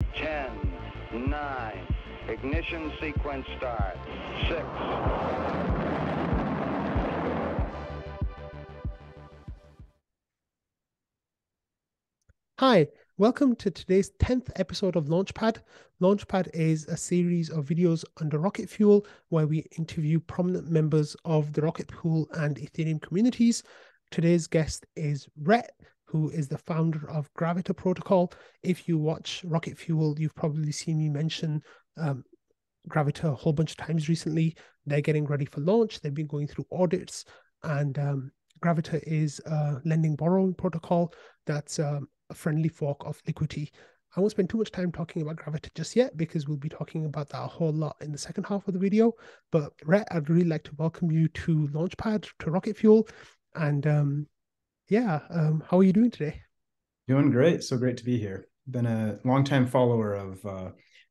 10, 9, ignition sequence start. 6. Hi, welcome to today's 10th episode of Launchpad. Launchpad is a series of videos under Rocket Fuel where we interview prominent members of the Rocket Pool and Ethereum communities. Today's guest is Rhett, who is the founder of Gravita protocol. If you watch Rocket Fuel, you've probably seen me mention Gravita a whole bunch of times recently. They're getting ready for launch. They've been going through audits, and Gravita is a lending borrowing protocol that's a friendly fork of Liquidity. I won't spend too much time talking about Gravita just yet because we'll be talking about that a whole lot in the second half of the video. But Rhett, I'd really like to welcome you to Launchpad, to Rocket Fuel. And how are you doing today? Doing great. So great to be here. Been a longtime follower of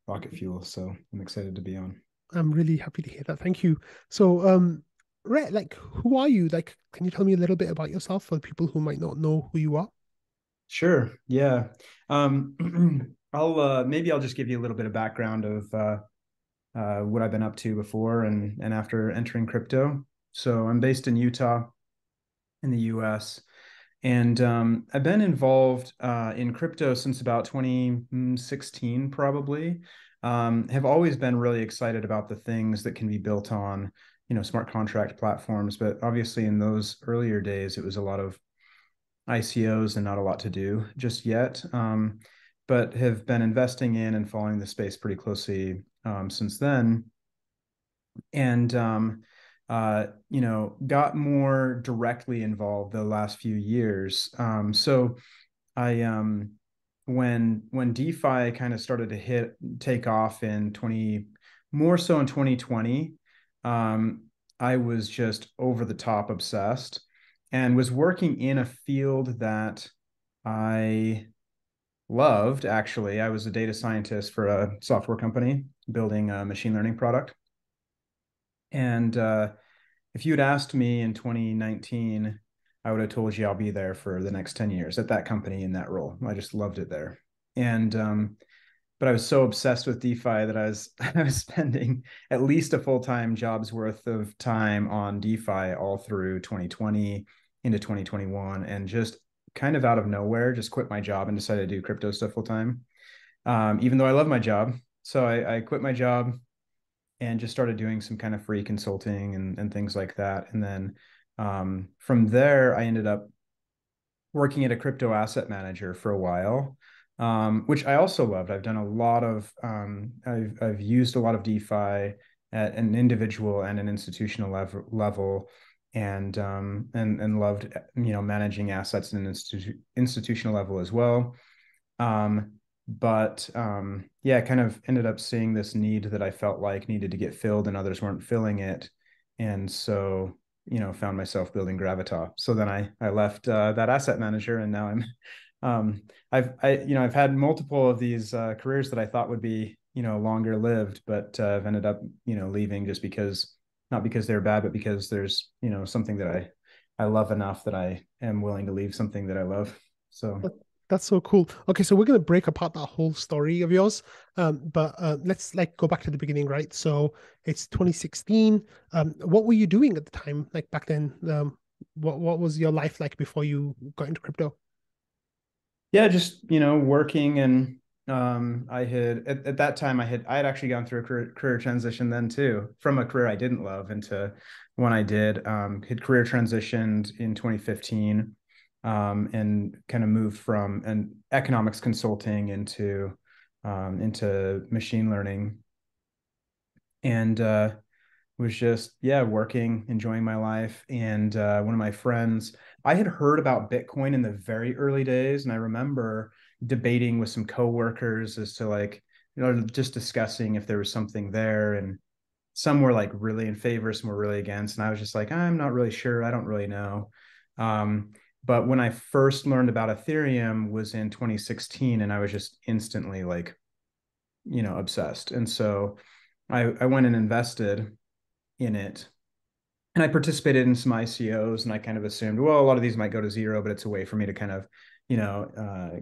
Rocket Fuel, so I'm excited to be on. I'm really happy to hear that. Thank you. So, Rhett, like, who are you? Like, can you tell me a little bit about yourself for people who might not know who you are? Sure. Yeah. I'll maybe I'll just give you a little bit of background of what I've been up to before and after entering crypto. So I'm based in Utah in the US. And I've been involved in crypto since about 2016, probably. Have always been really excited about the things that can be built on, smart contract platforms. But obviously, in those earlier days, it was a lot of ICOs and not a lot to do just yet. But have been investing in and following the space pretty closely since then. And got more directly involved the last few years. So I when DeFi kind of started to take off in more so in 2020, I was just over the top obsessed and was working in a field that I loved. Actually, I was a data scientist for a software company building a machine learning product. And if you had asked me in 2019, I would have told you I'll be there for the next 10 years at that company in that role. I just loved it there. And but I was so obsessed with DeFi that I was spending at least a full-time job's worth of time on DeFi all through 2020 into 2021, and just kind of out of nowhere just quit my job and decided to do crypto stuff full time. Even though I love my job. So I quit my job and just started doing some kind of free consulting and things like that. And then from there, I ended up working at a crypto asset manager for a while, which I also loved. I've done a lot of, I've used a lot of DeFi at an individual and an institutional level, and loved managing assets at an institutional level as well. But yeah, kind of ended up seeing this need that I felt like needed to get filled and others weren't filling it. And so, found myself building Gravita. So then I left that asset manager, and now I've had multiple of these careers that I thought would be, longer lived, but I've ended up, leaving just because, not because they're bad, but because there's, something that I love enough that I am willing to leave something that I love. So That- That's so cool. Okay, so we're gonna break apart that whole story of yours. But let's like go back to the beginning, right? So it's 2016. What were you doing at the time, like back then? What was your life like before you got into crypto? yeah, just working. And I had at that time I had actually gone through a career transition then too, from a career I didn't love into one I did. Had career transitioned in 2015, and kind of moved from an economics consulting into machine learning, and was just, yeah, working, enjoying my life. And one of my friends, I had heard about Bitcoin in the very early days, and I remember debating with some coworkers as to, like, just discussing if there was something there. And some were like really in favor, some were really against, and I was just like, I'm not really sure, I don't really know. um, but when I first learned about Ethereum was in 2016, and I was just instantly like, obsessed. And so I went and invested in it, and I participated in some ICOs, and I kind of assumed, well, a lot of these might go to zero, but it's a way for me to kind of,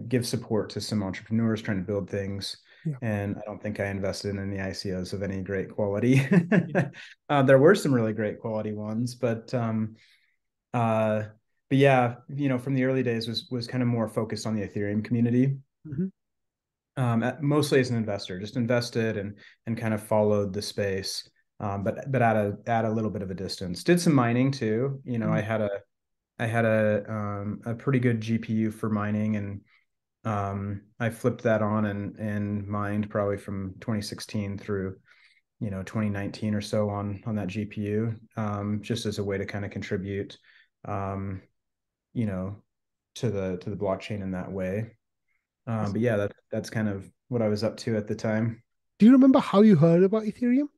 give support to some entrepreneurs trying to build things. Yeah. And I don't think I invested in any ICOs of any great quality. Yeah. There were some really great quality ones, uh, but yeah, from the early days was kind of more focused on the Ethereum community. Hmm. Mostly as an investor, just invested and kind of followed the space, but at a little bit of a distance. Did some mining too. Hmm. I had a pretty good GPU for mining, and I flipped that on and mined probably from 2016 through 2019 or so on that GPU, just as a way to kind of contribute, um, you know, to the blockchain in that way. But yeah, that's kind of what I was up to at the time. Do you remember how you heard about Ethereum?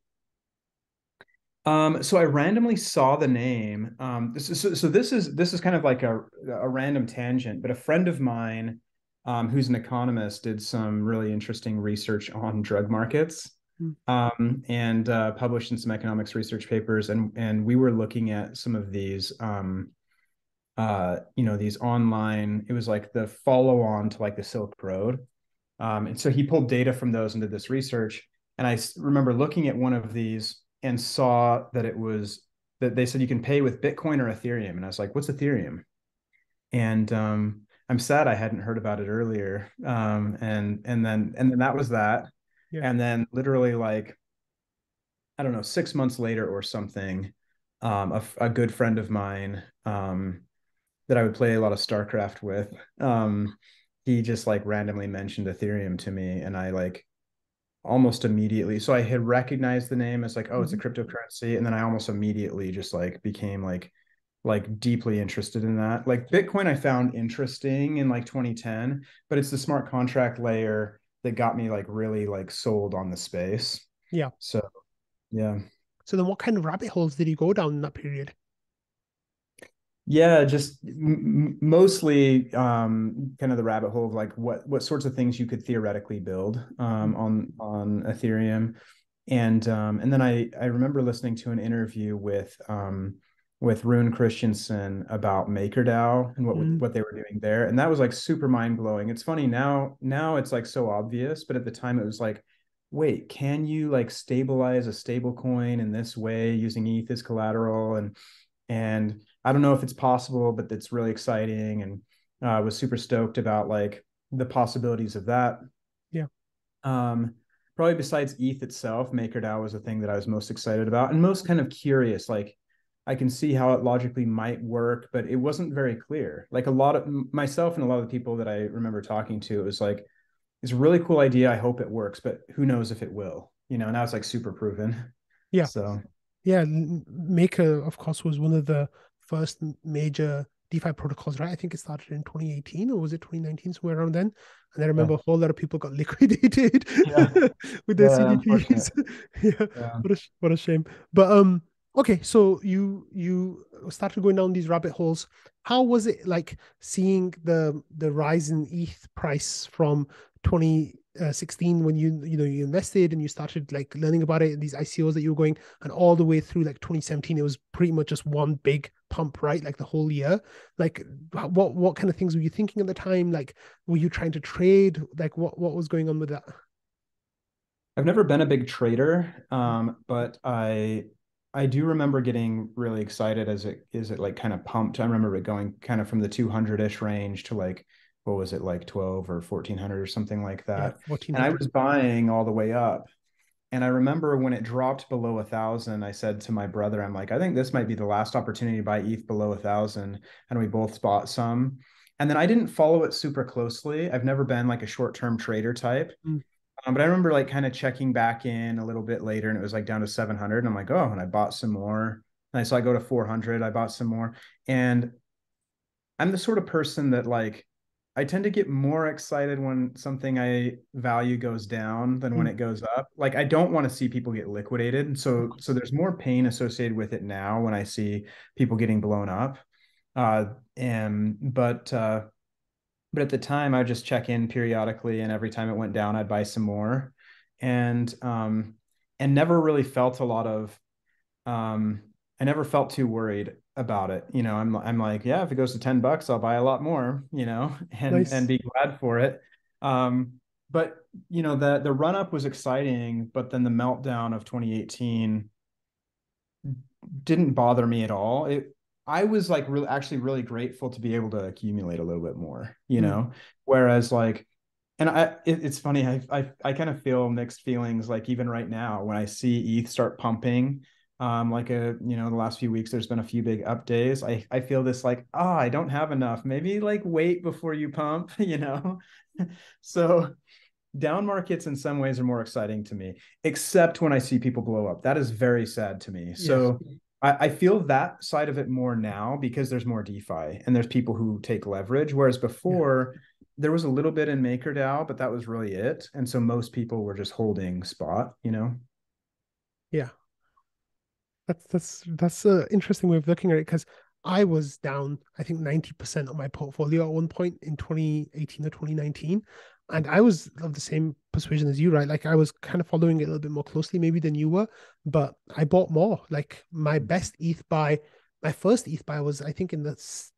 So I randomly saw the name. This is kind of like a random tangent, but a friend of mine, who's an economist, did some really interesting research on drug markets, Mm. and published in some economics research papers, and we were looking at some of these, these online. It was like the follow on to like the Silk Road. And so he pulled data from those and did this research. And I remember looking at one of these and saw that it was that they said you can pay with Bitcoin or Ethereum. And I was like, what's Ethereum? And I'm sad I hadn't heard about it earlier. And then that was that. Yeah. And then literally like, I don't know, 6 months later or something, a good friend of mine, that I would play a lot of StarCraft with, he just like randomly mentioned Ethereum to me, and I like almost immediately. So I had recognized the name as like, oh, it's a Hmm. cryptocurrency, and then I almost immediately just like became like deeply interested in that. Like Bitcoin, I found interesting in like 2010, but it's the smart contract layer that got me like really like sold on the space. Yeah. So yeah. So then what kind of rabbit holes did you go down in that period? Yeah, just mostly kind of the rabbit hole of like what sorts of things you could theoretically build Mm. on Ethereum, and then I remember listening to an interview with Rune Christensen about MakerDAO and Mm. what they were doing there, and that was like super mind blowing. It's funny now it's like so obvious, but at the time it was like, wait, can you like stabilize a stable coin in this way using ETH as collateral? And I don't know if it's possible, but it's really exciting, and was super stoked about like the possibilities of that. Yeah. Um, Probably besides ETH itself, MakerDAO was a thing that I was most excited about and most kind of curious. Like I can see how it logically might work, but it wasn't very clear. Like a lot of myself and a lot of the people that I remember talking to, it was like, it's a really cool idea. I hope it works, but who knows if it will, now it's like super proven. Yeah. So Yeah. Maker, of course, was one of the first major DeFi protocols, right? I think it started in 2018 or was it 2019, somewhere around then. And I yeah, remember a whole lot of people got liquidated yeah, with their yeah, unfortunate. CDPs. Yeah, Yeah. what a shame. But okay, so you started going down these rabbit holes. How was it like seeing the rise in ETH price from 2016 when you invested and you started like learning about it, these ICOs that you were going, and all the way through like 2017, it was pretty much just one big pump, right? Like the whole year. Like what kind of things were you thinking at the time? Like were you trying to trade? Like what was going on with that? I've never been a big trader, but I do remember getting really excited as it like kind of pumped. I remember it going kind of from the 200-ish range to like what was it, like 12 or 1400 or something like Yeah, that. And I 1400. was buying all the way up. And I remember when it dropped below 1,000, I said to my brother, I'm like, I think this might be the last opportunity to buy ETH below 1,000. And we both bought some. And then I didn't follow it super closely. I've never been like a short-term trader type. Mm. But I remember like kind of checking back in a little bit later, and it was like down to 700. And I'm like, oh, and I bought some more. And so I go to 400. I bought some more. And I'm the sort of person that like I tend to get more excited when something I value goes down than when Mm. it goes up. Like I don't want to see people get liquidated. Of So course. there's more pain associated with it now when I see people getting blown up. Uh and but at the time I would just check in periodically, and every time it went down I'd buy some more. And never really felt a lot of um, I never felt too worried about it. I'm like, yeah, if it goes to $10, I'll buy a lot more, and Nice. be glad for it. Um, but the run up was exciting, but then the meltdown of 2018 didn't bother me at all. I was like really grateful to be able to accumulate a little bit more, Mm. whereas like, and it's funny, I kind of feel mixed feelings, like even right now when I see ETH start pumping, the last few weeks there's been a few big up days. I feel this like, I don't have enough. Maybe like wait before you pump, So down markets in some ways are more exciting to me, except when I see people blow up. That is very sad to me. Yeah. So I feel that side of it more now because there's more DeFi and there's people who take leverage. Whereas Yeah. before, there was a little bit in MakerDAO, but that was really it. And so most people were just holding spot. Yeah. That's an interesting way of looking at it, because I was down, I think, 90% of my portfolio at one point in 2018 or 2019. And I was of the same persuasion as you, right? Like I was kind of following it a little bit more closely maybe than you were, but I bought more. Like my first ETH buy was, I think, in the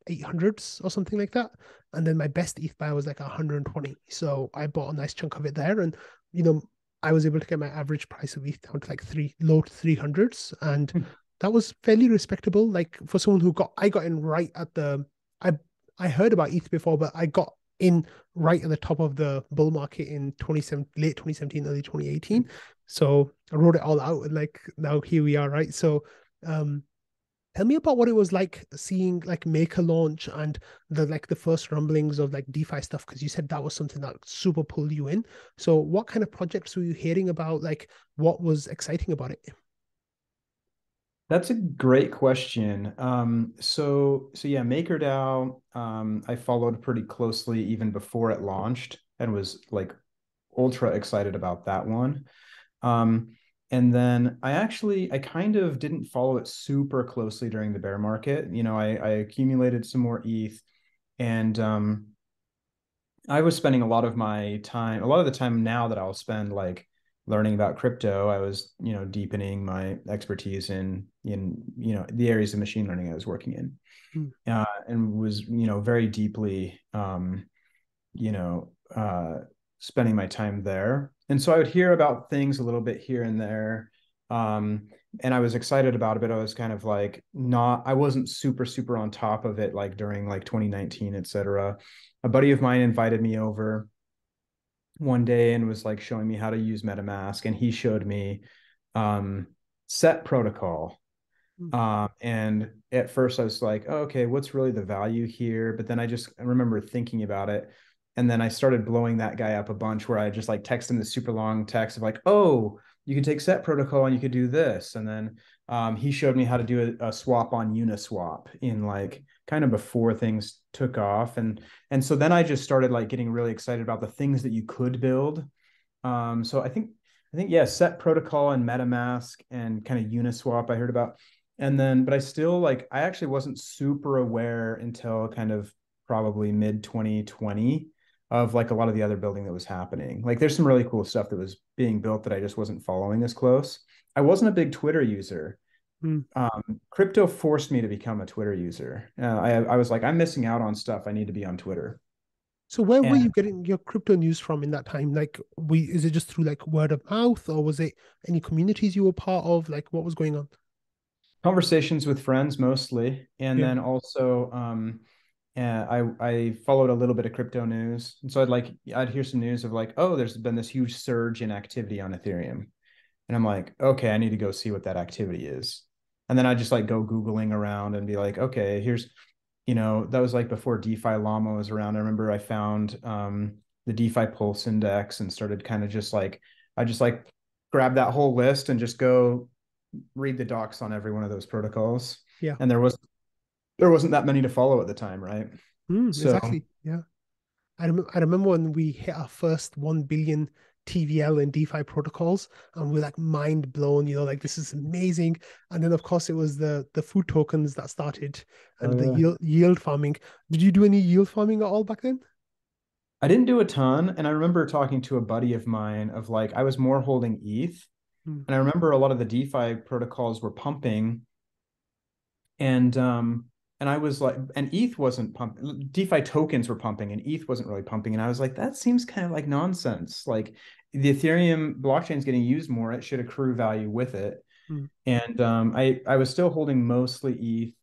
800s or something like that. And then my best ETH buy was like 120. So I bought a nice chunk of it there. And, you know, I was able to get my average price of ETH down to like low 300s, and that was fairly respectable. Like for someone I got in right at I I heard about ETH before, but I got in right at the top of the bull market in late 2017, early 2018. So I wrote it all out, and like now here we are, right? So, um, tell me about what it was like seeing like Maker launch and the first rumblings of like DeFi stuff, because you said that was something that super pulled you in. So what kind of projects were you hearing about? Like what was exciting about it? That's a great question. So yeah, MakerDAO, I followed pretty closely even before it launched and was like ultra excited about that one. Um, and then I kind of didn't follow it super closely during the bear market. I accumulated some more ETH, and I was spending a lot of the time now that I'll spend like learning about crypto. I was, deepening my expertise in the areas of machine learning I was working in, Hmm. and was, very deeply, you know, uh, spending my time there. And so I would hear about things a little bit here and there. Um, and I was excited about it, but I was kind of like I wasn't super, super on top of it, like during like 2019, et cetera. A buddy of mine invited me over one day and was like showing me how to use MetaMask. And he showed me um, set protocol. Hmm. And at first I was like, oh, okay, what's really the value here? But then I remember thinking about it. And then I started blowing that guy up a bunch where I just like text him this super long text of like, oh, you can take set protocol and you could do this. And then he showed me how to do a swap on Uniswap in like kind of before things took off. And so then I just started like getting really excited about the things that you could build. So I think yeah, set protocol and MetaMask and kind of Uniswap I heard about. And then, but I actually wasn't super aware until kind of probably mid 2020 of like a lot of the other building that was happening. Like there's some really cool stuff that was being built that I just wasn't following as close. I wasn't a big Twitter user. Hmm. Crypto forced me to become a Twitter user. I was like, I'm missing out on stuff. I need to be on Twitter. So where were And you getting your crypto news from in that time? Like, is it just through like word of mouth, or was it any communities you were part of? Like, what was going on? conversations with friends mostly, and Yeah. then also I followed a little bit of crypto news, and so I'd hear some news of like, oh, there's been this huge surge in activity on Ethereum, and I'm like, okay, I need to go see what that activity is, and then I just like go googling around and be like, okay, that was like before DeFi Llama was around. I remember I found the DeFi Pulse Index and started kind of just like I just like grab that whole list and just go read the docs on every one of those protocols. Yeah. And there wasn't that many to follow at the time, right? So Exactly. Yeah. I remember when we hit our first 1 billion TVL in DeFi protocols, and we are like mind blown, like this is amazing. And then of course it was the food tokens that started, oh and the yeah. yield farming. Did you do any yield farming at all back then? I didn't do a ton. And I remember talking to a buddy of mine of like, I was more holding ETH. Hmm. And I remember a lot of the DeFi protocols were pumping. And And I was like, and ETH wasn't pumping, DeFi tokens were pumping and ETH wasn't really pumping. And I was like, that seems kind of like nonsense. Like the Ethereum blockchain is getting used more. It should accrue value with it. Mm. And I was still holding mostly ETH.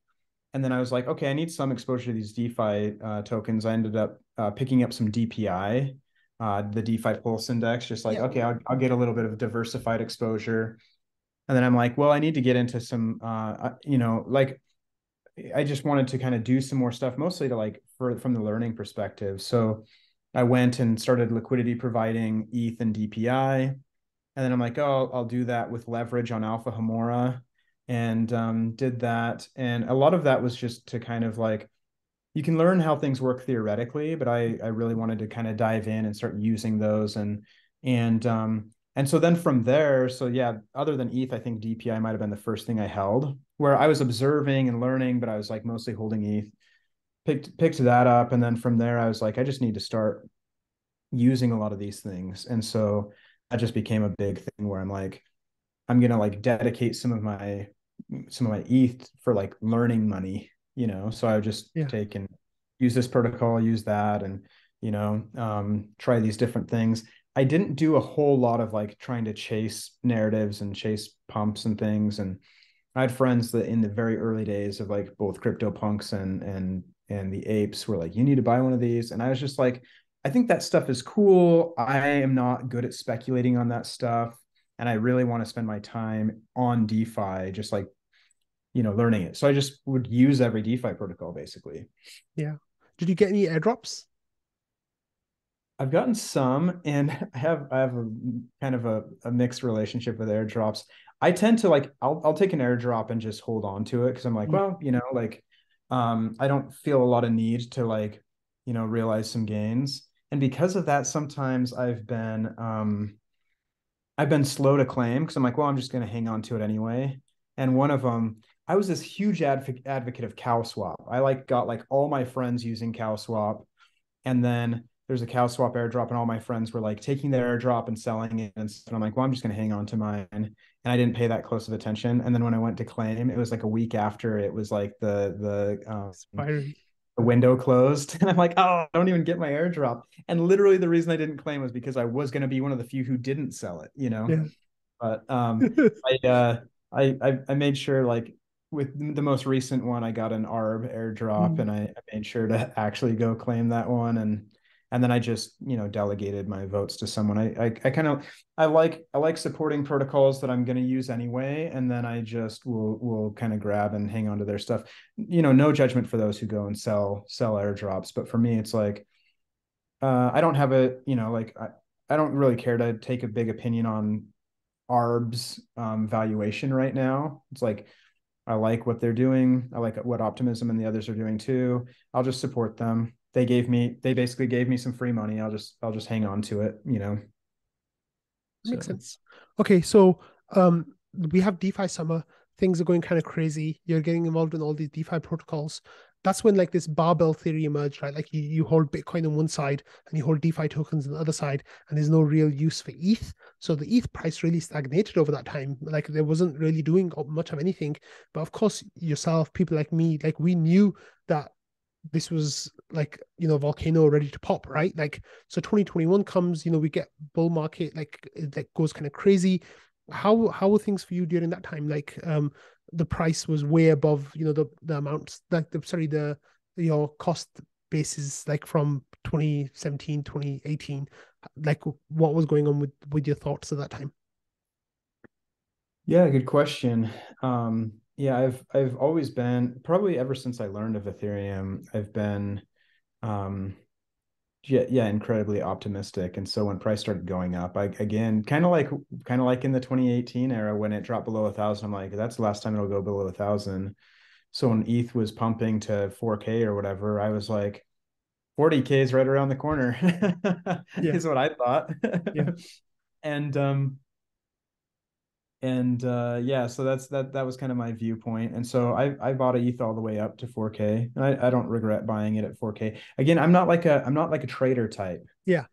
And then I was like, okay, I need some exposure to these DeFi tokens. I ended up picking up some DPI, the DeFi Pulse Index, just like, okay, I'll get a little bit of diversified exposure. And then I'm like, well, I need to get into some, like I just wanted to kind of do some more stuff, mostly to like from the learning perspective. So I went and started liquidity providing ETH and DPI. And then I'm like, oh, I'll do that with leverage on Alpha Homora, and did that. And a lot of that was just to kind of like, you can learn how things work theoretically, but I really wanted to kind of dive in and start using those. And so then from there, so yeah, other than ETH, I think DPI might have been the first thing I held, where I was observing and learning, but I was like mostly holding ETH. Picked that up, and then from there, I was like, I just need to start using a lot of these things. And so that just became a big thing where I'm like, I'm gonna like dedicate some of my ETH for like learning money, So I would just take and use this protocol, use that, and try these different things. I didn't do a whole lot of like trying to chase narratives and chase pumps and things. And I had friends that in the very early days of like both CryptoPunks and the apes were like, you need to buy one of these. And I was just like, I think that stuff is cool. I am not good at speculating on that stuff. And I really want to spend my time on DeFi, just like, learning it. So I just would use every DeFi protocol basically. Yeah. Did you get any airdrops? I've gotten some, and I have a kind of a mixed relationship with airdrops. I tend to like, I'll take an airdrop and just hold on to it because I'm like, well, like I don't feel a lot of need to like, realize some gains. And because of that, sometimes I've been slow to claim because I'm like, well, I'm just going to hang on to it anyway. And one of them, I was this huge advocate of CowSwap. I like got like all my friends using CowSwap, and then there's a CowSwap airdrop, and all my friends were like taking their airdrop and selling it. And I'm like, well, I'm just going to hang on to mine. And I didn't pay that close of attention. And then when I went to claim, it was like a week after it was like the window closed. And I'm like, oh, I don't even get my airdrop. And literally the reason I didn't claim was because I was going to be one of the few who didn't sell it, Yeah. But I made sure, like with the most recent one, I got an ARB airdrop, and I made sure to actually go claim that one. And then I just, delegated my votes to someone. I kind of, I like supporting protocols that I'm going to use anyway. And then I just will kind of grab and hang on to their stuff. No judgment for those who go and sell airdrops. But for me, it's like, I don't have I don't really care to take a big opinion on ARB's valuation right now. It's like, I like what they're doing. I like what Optimism and the others are doing too. I'll just support them. They basically gave me some free money. I'll just hang on to it, Makes sense. Okay, so we have DeFi summer. Things are going kind of crazy. You're getting involved in all these DeFi protocols. That's when like this barbell theory emerged, right? Like you hold Bitcoin on one side and you hold DeFi tokens on the other side, and there's no real use for ETH. So the ETH price really stagnated over that time. Like there wasn't really doing much of anything. But of course, yourself, people like me, like we knew that this was like, volcano ready to pop, right? Like, so 2021 comes, we get bull market, like that goes kind of crazy. How were things for you during that time? Like, the price was way above, the amounts, like your cost basis, like from 2017, 2018. Like, what was going on with your thoughts at that time? Yeah, good question. Yeah, I've always been, probably ever since I learned of Ethereum, I've been incredibly optimistic. And so when price started going up, I again kind of like in the 2018 era when it dropped below 1,000, I'm like, that's the last time it'll go below 1,000. So when ETH was pumping to 4K or whatever, I was like, 40K is right around the corner, is what I thought. Yeah. And yeah, so that was kind of my viewpoint. And so I bought a ETH all the way up to 4K, and I don't regret buying it at 4K. Again, I'm not like a trader type. Yeah.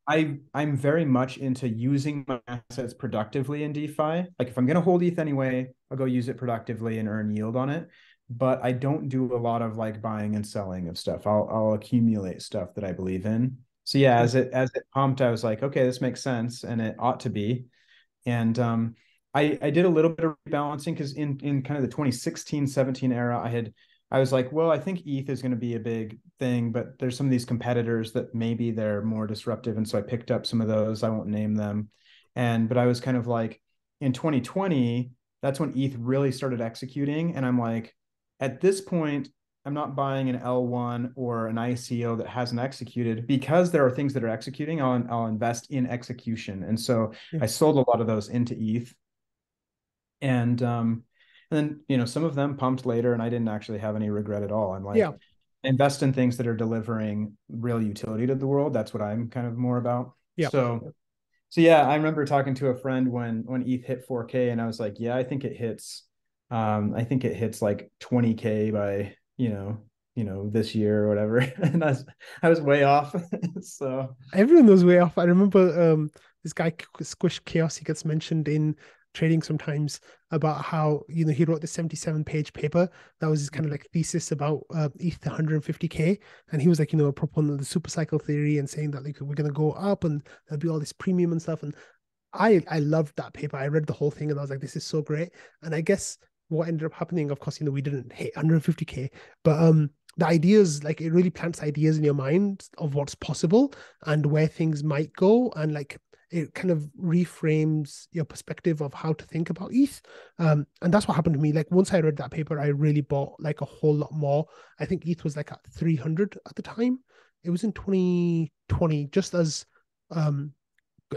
I'm very much into using my assets productively in DeFi. Like if I'm going to hold ETH anyway, I'll go use it productively and earn yield on it. but I don't do a lot of like buying and selling of stuff. I'll accumulate stuff that I believe in. So yeah, as it pumped, I was like, okay, this makes sense, and it ought to be. And I did a little bit of rebalancing because in kind of the 2016-17 era, I was like, well, I think ETH is going to be a big thing, but there's some of these competitors that maybe they're more disruptive. And so I picked up some of those. I won't name them. But I was kind of like in 2020, that's when ETH really started executing. And I'm like, at this point, I'm not buying an L1 or an ICO that hasn't executed because there are things that are executing. I'll invest in execution. And so Yeah. I sold a lot of those into ETH. And then, some of them pumped later and I didn't actually have any regret at all. I'm like, Yeah. invest in things that are delivering real utility to the world. That's what I'm kind of more about. Yeah. So yeah, I remember talking to a friend when ETH hit 4K and I was like, yeah, I think it hits like 20K by, this year or whatever. And I was way off. So Everyone was way off. I remember this guy Squish Chaos. He gets mentioned in trading sometimes about how he wrote the 77-page paper that was his kind of like thesis about ETH 150K, and he was like a proponent of the super cycle theory and saying that like we're gonna go up and there'll be all this premium and stuff. And I loved that paper. I read the whole thing and I was like, this is so great. And I guess what ended up happening, of course, we didn't hit 150K, but the ideas, like it really plants ideas in your mind of what's possible and where things might go, and like it kind of reframes your perspective of how to think about ETH. And that's what happened to me. Like once I read that paper, I really bought like a whole lot more. I think ETH was like at 300 at the time. It was in 2020, just as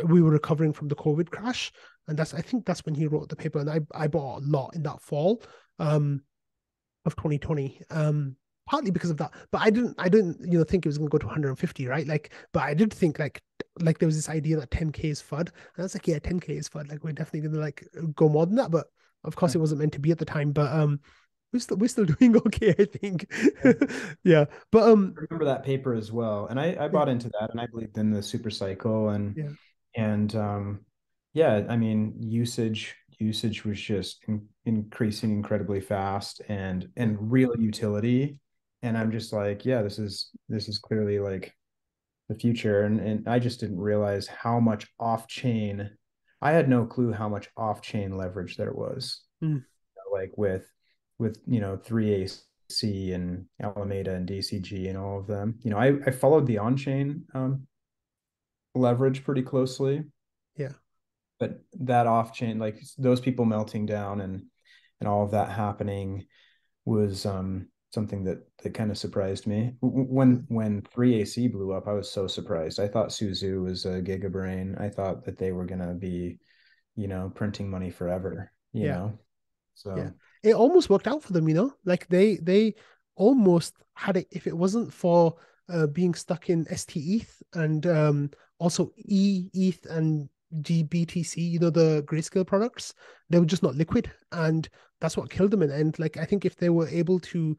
we were recovering from the COVID crash, and I think that's when he wrote the paper, and I bought a lot in that fall of 2020. Partly because of that, but I didn't think it was going to go to 150, right? Like, but I did think like there was this idea that 10K is FUD, and I was like, yeah, 10K is FUD. Like, we're definitely going to like go more than that, but of course, it wasn't meant to be at the time. But we're still doing okay, I think. Yeah, but I remember that paper as well. And I yeah, bought into that and I believed in the super cycle yeah, and yeah, I mean usage was just increasing incredibly fast yeah. and real utility. And I'm just like, yeah, this is clearly like the future. And I just didn't realize how much off-chain. I had no clue how much off-chain leverage there was. Mm, Like with 3AC and Alameda and DCG and all of them. I followed the on-chain leverage pretty closely, yeah. but that off-chain, like those people melting down and all of that happening was something that kind of surprised me. When 3AC blew up, I was so surprised. I thought Suzu was a gigabrain. I thought that they were gonna be, printing money forever, Yeah. Yeah, So it almost worked out for them, like they almost had it if it wasn't for being stuck in ST ETH and also ETH and GBTC, the grayscale products, they were just not liquid, and that's what killed them in the end. Like I think if they were able to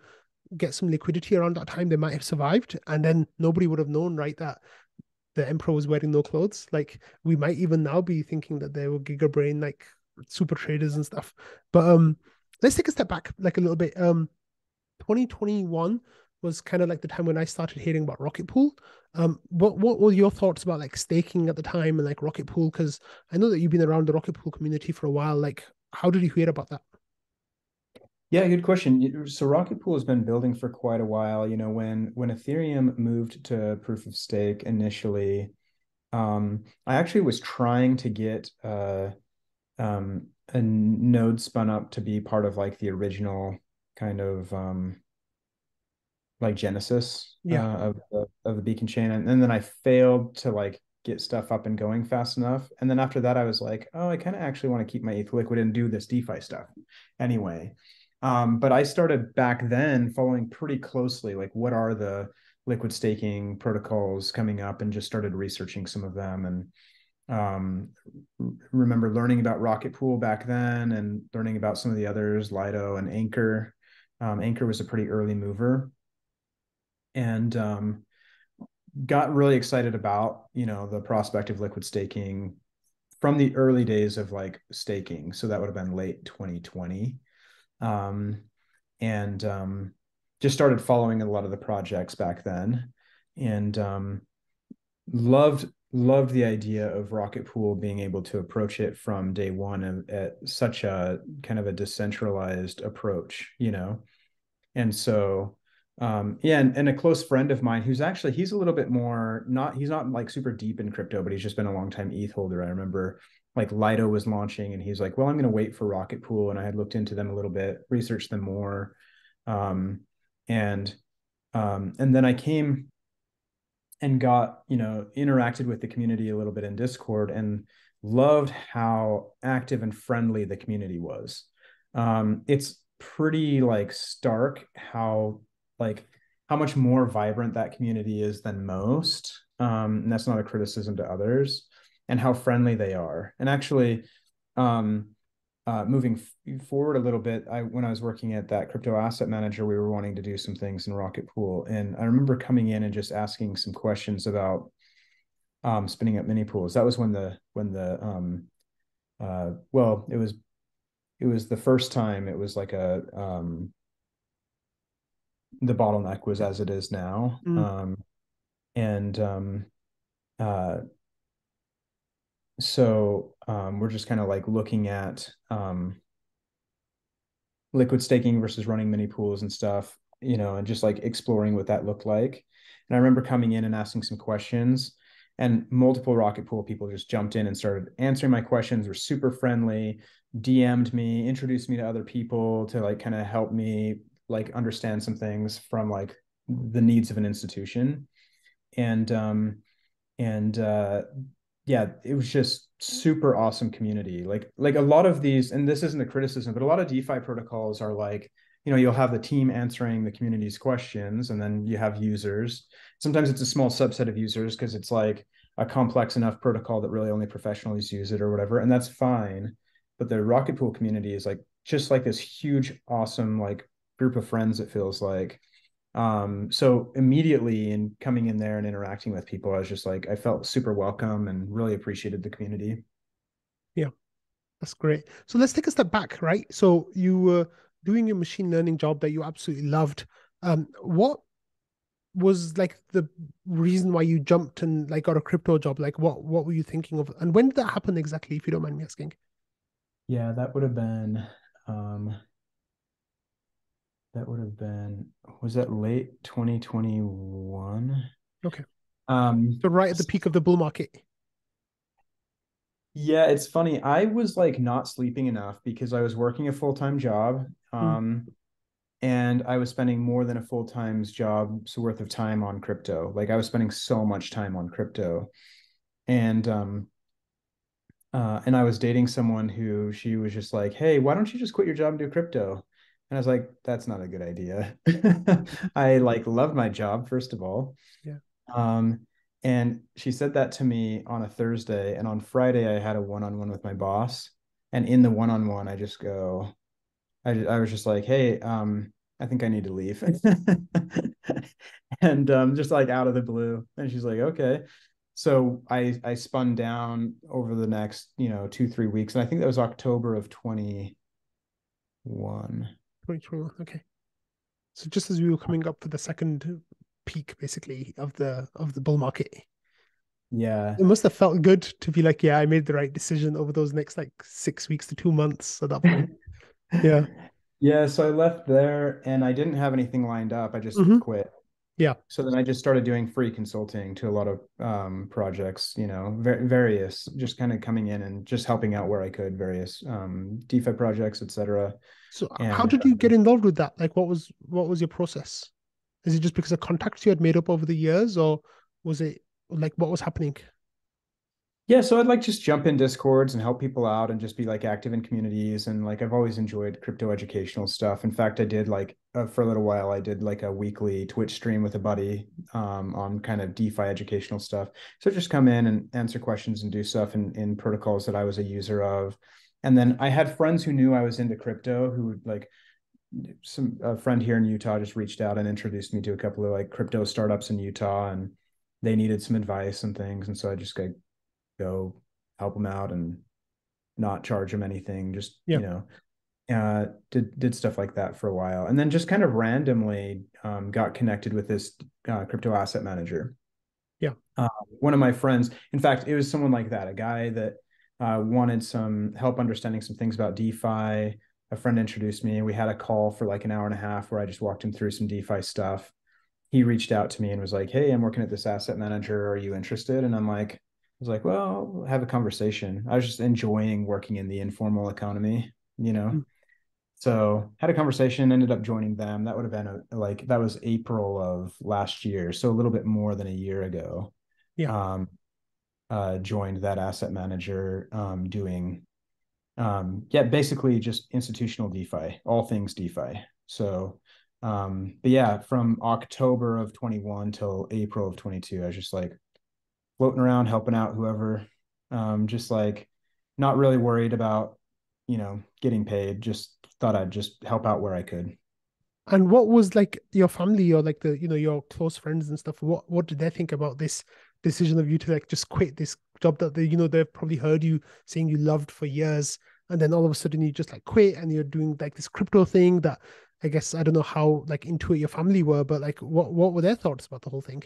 get some liquidity around that time, they might have survived, and then nobody would have known, right, that the emperor was wearing no clothes. Like we might even now be thinking that they were gigabrain like super traders and stuff. But let's take a step back like a little bit. 2021 was kind of like the time when I started hearing about Rocket Pool. What were your thoughts about like staking at the time and like Rocket Pool? Because I know that you've been around the Rocket Pool community for a while. Like, how did you hear about that? yeah, good question. So Rocket Pool has been building for quite a while. When Ethereum moved to proof of stake initially, I actually was trying to get a node spun up to be part of like the original kind of like genesis Yeah, of the beacon chain, and then I failed to like get stuff up and going fast enough. And then after that, I was like, oh, I kind of actually want to keep my ETH liquid and do this DeFi stuff anyway. But I started back then following pretty closely, like what are the liquid staking protocols coming up, and just started researching some of them. And remember learning about Rocket Pool back then and learning about some of the others, Lido and Anchor. Anchor was a pretty early mover, and got really excited about the prospect of liquid staking from the early days of like staking. So that would have been late 2020. and just started following a lot of the projects back then, and loved the idea of Rocket Pool being able to approach it from day one at such a kind of a decentralized approach, you know. And so yeah, and a close friend of mine who's actually, he's a little bit more, not, he's not like super deep in crypto, but he's just been a long time ETH holder. I remember like Lido was launching and he's like, well, I'm going to wait for Rocket Pool. And I had looked into them a little bit, researched them more. Um, and and then I came and got, you know, interacted with the community a little bit in Discord and loved how active and friendly the community was. It's pretty like stark like how much more vibrant that community is than most. And that's not a criticism to others, and how friendly they are. And actually, um, moving forward a little bit, when I was working at that crypto asset manager, we were wanting to do some things in Rocket Pool, and I remember coming in and just asking some questions about spinning up mini pools. That was when the well, it was the first time it was like a the bottleneck was as it is now. And uh so we're just kind of like looking at liquid staking versus running mini pools and stuff, you know, and just like exploring what that looked like. And I remember coming in and asking some questions, and multiple Rocket Pool people just jumped in and started answering my questions, were super friendly, DM'd me, introduced me to other people to like kind of help me like understand some things from like the needs of an institution. And and yeah, it was just super awesome community. Like a lot of these, and this isn't a criticism, but a lot of DeFi protocols are like, you know, you'll have the team answering the community's questions, and then you have users. Sometimes it's a small subset of users because it's like a complex enough protocol that really only professionals use it or whatever, and that's fine. But the Rocket Pool community is like just like this huge, awesome like group of friends, it feels like. So immediately in coming in there and interacting with people, I was just like, I felt super welcome and really appreciated the community. Yeah, that's great. So let's take a step back, right? So you were doing your machine learning job that you absolutely loved. What was like the reason why you jumped and like got a crypto job? Like what were you thinking of? And when did that happen exactly, if you don't mind me asking? Yeah, um that would have been, was that late 2021? Okay. Um So right at the peak of the bull market. yeah, it's funny. I was like not sleeping enough because I was working a full-time job. Mm, And I was spending more than a full-time job's worth of time on crypto. Like I was spending so much time on crypto. And and I was dating someone who, she was just like, hey, why don't you just quit your job and do crypto? And I was like, that's not a good idea. I like love my job, first of all. yeah. Um, and she said that to me on a Thursday. And on Friday, I had a one-on-one with my boss. And in the one-on-one, I was just like, hey, I think I need to leave. And just like out of the blue. And she's like, okay. So I spun down over the next, you know, 2, 3 weeks. And I think that was October of 21. 2021. Okay. So just as we were coming up for the second peak, basically, of the bull market, Yeah. it must have felt good to be like, yeah, I made the right decision over those next like 6 weeks to 2 months at that point. Yeah. Yeah. So I left there and I didn't have anything lined up. I just Hmm. quit. Yeah. So then I just started doing free consulting to a lot of projects, you know, various, just kind of coming in and just helping out where I could, various DeFi projects, etc. So how And did you get involved with that? Like, what was your process? Is it just because of contacts you had made up over the years, or was it like what was happening? yeah, so I'd like just jump in Discords and help people out and just be like active in communities. And like I've always enjoyed crypto educational stuff. In fact, I did like for a little while, I did like a weekly Twitch stream with a buddy on kind of DeFi educational stuff. So just come in and answer questions and do stuff in protocols that I was a user of. And then I had friends who knew I was into crypto who would like, a friend here in Utah just reached out and introduced me to a couple of like crypto startups in Utah, and they needed some advice and things. And so I just go help them out and not charge them anything, just, Yeah. you know. did stuff like that for a while, and then just kind of randomly got connected with this crypto asset manager. Yeah. One of my friends, in fact, it was someone like that, a guy that wanted some help understanding some things about DeFi. A friend introduced me. We had a call for like an hour and a half where I just walked him through some DeFi stuff. He reached out to me and was like, "Hey, I'm working at this asset manager. Are you interested?" And I was like, "Well, have a conversation." I was just enjoying working in the informal economy, you know. Mm. So had a conversation, ended up joining them. That would have been that was April of last year, so a little bit more than a year ago. Yeah. Um, joined that asset manager, doing yeah, basically just institutional DeFi, all things DeFi. So but yeah, from October of 21 till April of 22, I was just like floating around, helping out whoever, just like not really worried about, getting paid. Just thought I'd just help out where I could. And what was like your family or like the, your close friends and stuff? What did they think about this decision of you to like just quit this job that they've probably heard you saying you loved for years, and then all of a sudden you just like quit and you're doing like this crypto thing that I guess I don't know how like into it your family were, but like what were their thoughts about the whole thing?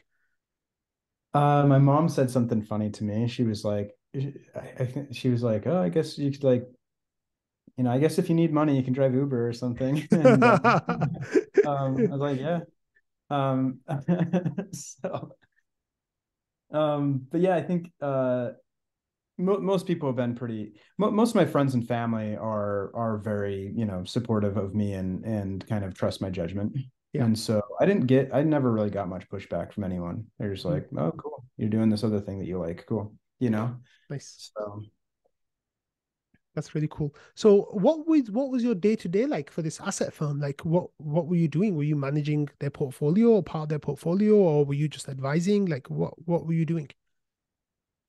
My mom said something funny to me. She was like, I think she was like, "Oh, I guess you could like, I guess if you need money, you can drive Uber or something." And I was like, "Yeah." Um, so, but yeah, I think most people have been most of my friends and family are very, supportive of me and kind of trust my judgment. Yeah. And so I never really got much pushback from anyone. They're just Mm, like, "Oh, cool, you're doing this other thing that you like, cool," you know. nice. So That's really cool. So what was your day to day like for this asset firm? Like what were you doing? Were you managing their portfolio or part of their portfolio, or were you just advising? Like what were you doing?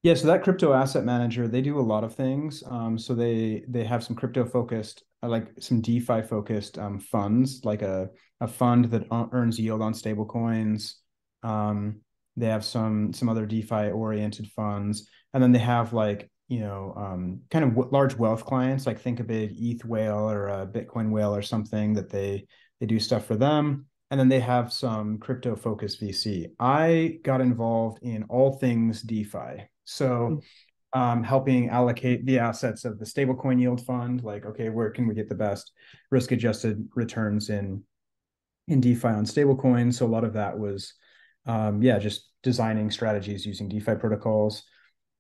yeah, so that crypto asset manager, they do a lot of things. So they have some crypto focused, like some DeFi focused funds, like a fund that earns yield on stable coins. They have some other DeFi oriented funds, and then they have like, kind of large wealth clients, like think a big ETH whale or a Bitcoin whale or something that they do stuff for them. And then they have some crypto focused VC. I got involved in all things DeFi. Mm, So helping allocate the assets of the stablecoin yield fund, like, okay, where can we get the best risk adjusted returns in DeFi on stablecoins? So a lot of that was, yeah, just designing strategies using DeFi protocols.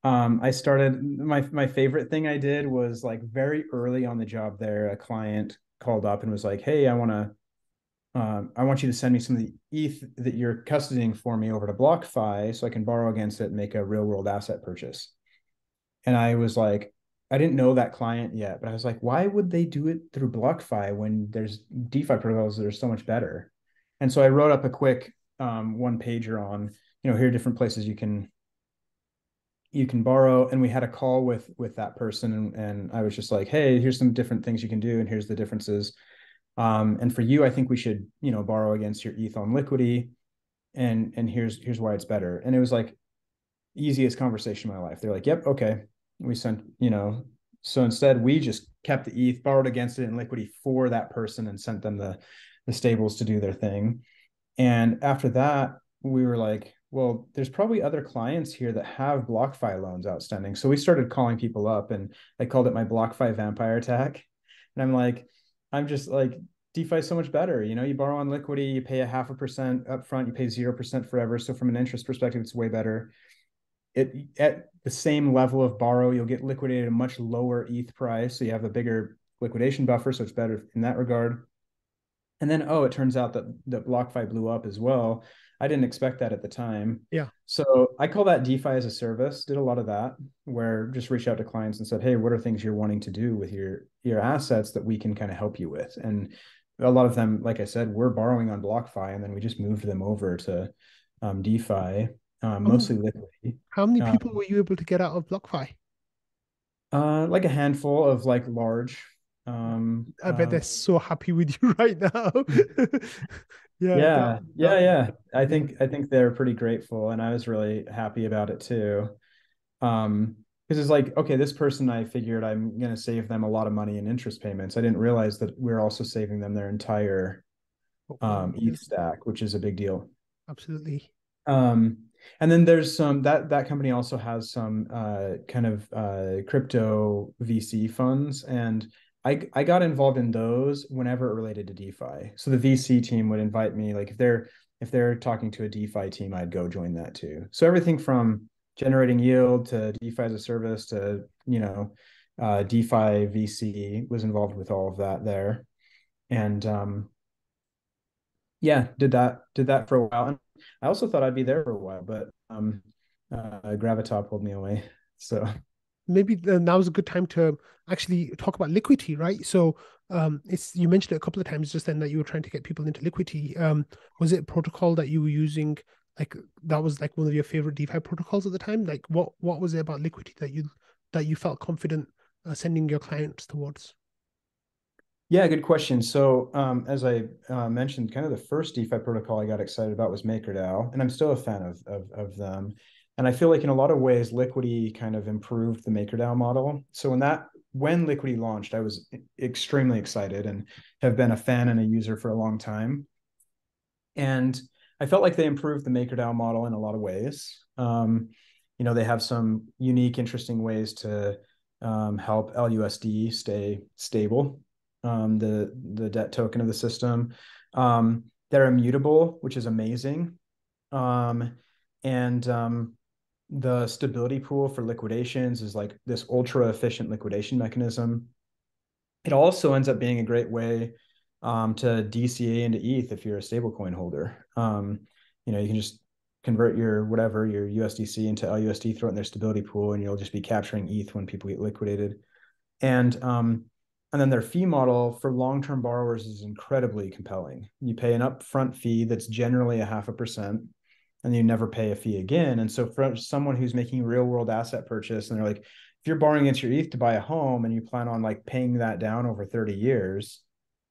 I started my favorite thing I did was like very early on the job there, a client called up and was like, "Hey, I want you to send me some of the ETH that you're custodying for me over to BlockFi so I can borrow against it and make a real world asset purchase." And I was like, I didn't know that client yet, but I was like, why would they do it through BlockFi when there's DeFi protocols that are so much better? And so I wrote up a quick one pager on, here are different places you can borrow. And we had a call with that person, and I was just like, hey, here's some different things you can do, and here's the differences. And for you, I think we should, borrow against your ETH on Liquidity, and here's why it's better. And it was like easiest conversation of my life. They're like, yep, okay. We sent, so instead we just kept the ETH, borrowed against it in Liquidity for that person, and sent them the stables to do their thing. And after that, we were like, well, there's probably other clients here that have BlockFi loans outstanding. So we started calling people up, and I called it my BlockFi vampire attack. And I'm just like, DeFi is so much better. You borrow on Liquidity, you pay a 0.5% upfront, you pay 0% forever. So from an interest perspective, it's way better. At the same level of borrow, you'll get liquidated at a much lower ETH price. So you have a bigger liquidation buffer. So it's better in that regard. And then, it turns out that BlockFi blew up as well. I didn't expect that at the time. yeah. So I call that DeFi as a service. Did a lot of that, where just reach out to clients and said, hey, what are things you're wanting to do with your assets that we can kind of help you with? And a lot of them, like I said, were borrowing on BlockFi, and then we just moved them over to DeFi, Um, mostly Liquidity. how many Uh, people were you able to get out of BlockFi? like a handful of like large. Um, I bet uh, they're so happy with you right now. Yeah, yeah, that yeah, yeah. I yeah. think I think they're pretty grateful, and I was really happy about it too. Um, because it's like, okay, this person, I figured I'm going to save them a lot of money in interest payments. I didn't realize that we're also saving them their entire Portfolio, yeah, ETH stack, which is a big deal. absolutely. Um, and then there's some that company also has some kind of crypto VC funds, and I got involved in those whenever it related to DeFi. So the VC team would invite me, like if they're talking to a DeFi team, I'd go join that too. So everything from generating yield to DeFi as a service to, DeFi VC was involved with all of that there. And yeah, did that for a while. And I also thought I'd be there for a while, but Gravita pulled me away. So Maybe now is a good time to actually talk about liquidity, right? So it's you mentioned it a couple of times just then that you were trying to get people into liquidity. Was it a protocol that you were using, like that was like one of your favorite DeFi protocols at the time? Like what was it about liquidity that you felt confident sending your clients towards? yeah, good question. So as I mentioned, kind of the first DeFi protocol I got excited about was MakerDAO, and I'm still a fan of them. And I feel like in a lot of ways, Liquidity kind of improved the MakerDAO model. So when Liquidity launched, I was extremely excited and have been a fan and a user for a long time. And I felt like they improved the MakerDAO model in a lot of ways. They have some unique, interesting ways to help LUSD stay stable, the debt token of the system. They're immutable, which is amazing. And the stability pool for liquidations is like this ultra efficient liquidation mechanism. It also ends up being a great way to DCA into ETH if you're a stablecoin holder. You can just convert your USDC into LUSD, throw it in their stability pool, and you'll just be capturing ETH when people get liquidated. And then their fee model for long-term borrowers is incredibly compelling. You pay an upfront fee that's generally 0.5%, and you never pay a fee again. And so for someone who's making real world asset purchase, and they're like, if you're borrowing against your ETH to buy a home and you plan on like paying that down over 30 years,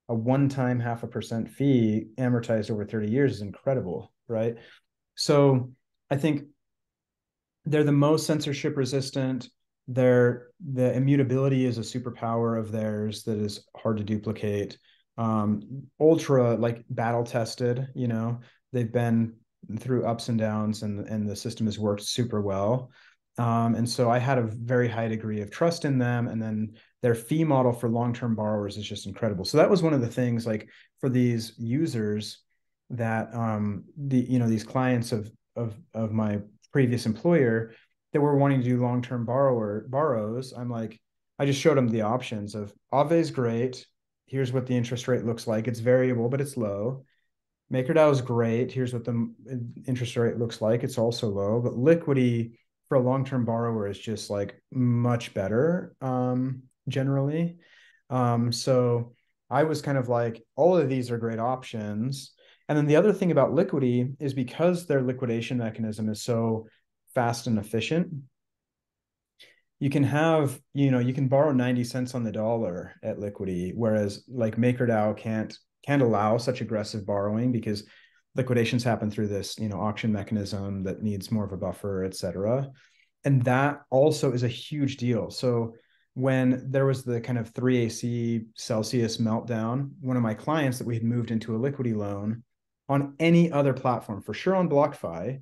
a one-time 0.5% fee amortized over 30 years is incredible, right? So I think they're the most censorship resistant. The immutability is a superpower of theirs that is hard to duplicate. Ultra like battle tested, they've been through ups and downs, and the system has worked super well. And so I had a very high degree of trust in them. And then their fee model for long-term borrowers is just incredible. So that was one of the things, like for these users that these clients of my previous employer that were wanting to do long-term borrows. I'm like, I just showed them the options of Aave is great. Here's what the interest rate looks like. It's variable, but it's low. MakerDAO is great. Here's what the interest rate looks like. It's also low, but Liquidity for a long-term borrower is just like much better generally. So I was kind of like, all of these are great options. And then the other thing about Liquidity is because their liquidation mechanism is so fast and efficient, you can borrow 90 cents on the dollar at Liquidity, whereas like MakerDAO can't allow such aggressive borrowing because liquidations happen through this, auction mechanism that needs more of a buffer, et cetera. And that also is a huge deal. So when there was the kind of 3AC Celsius meltdown, one of my clients that we had moved into a Liquidity loan on any other platform, for sure on BlockFi,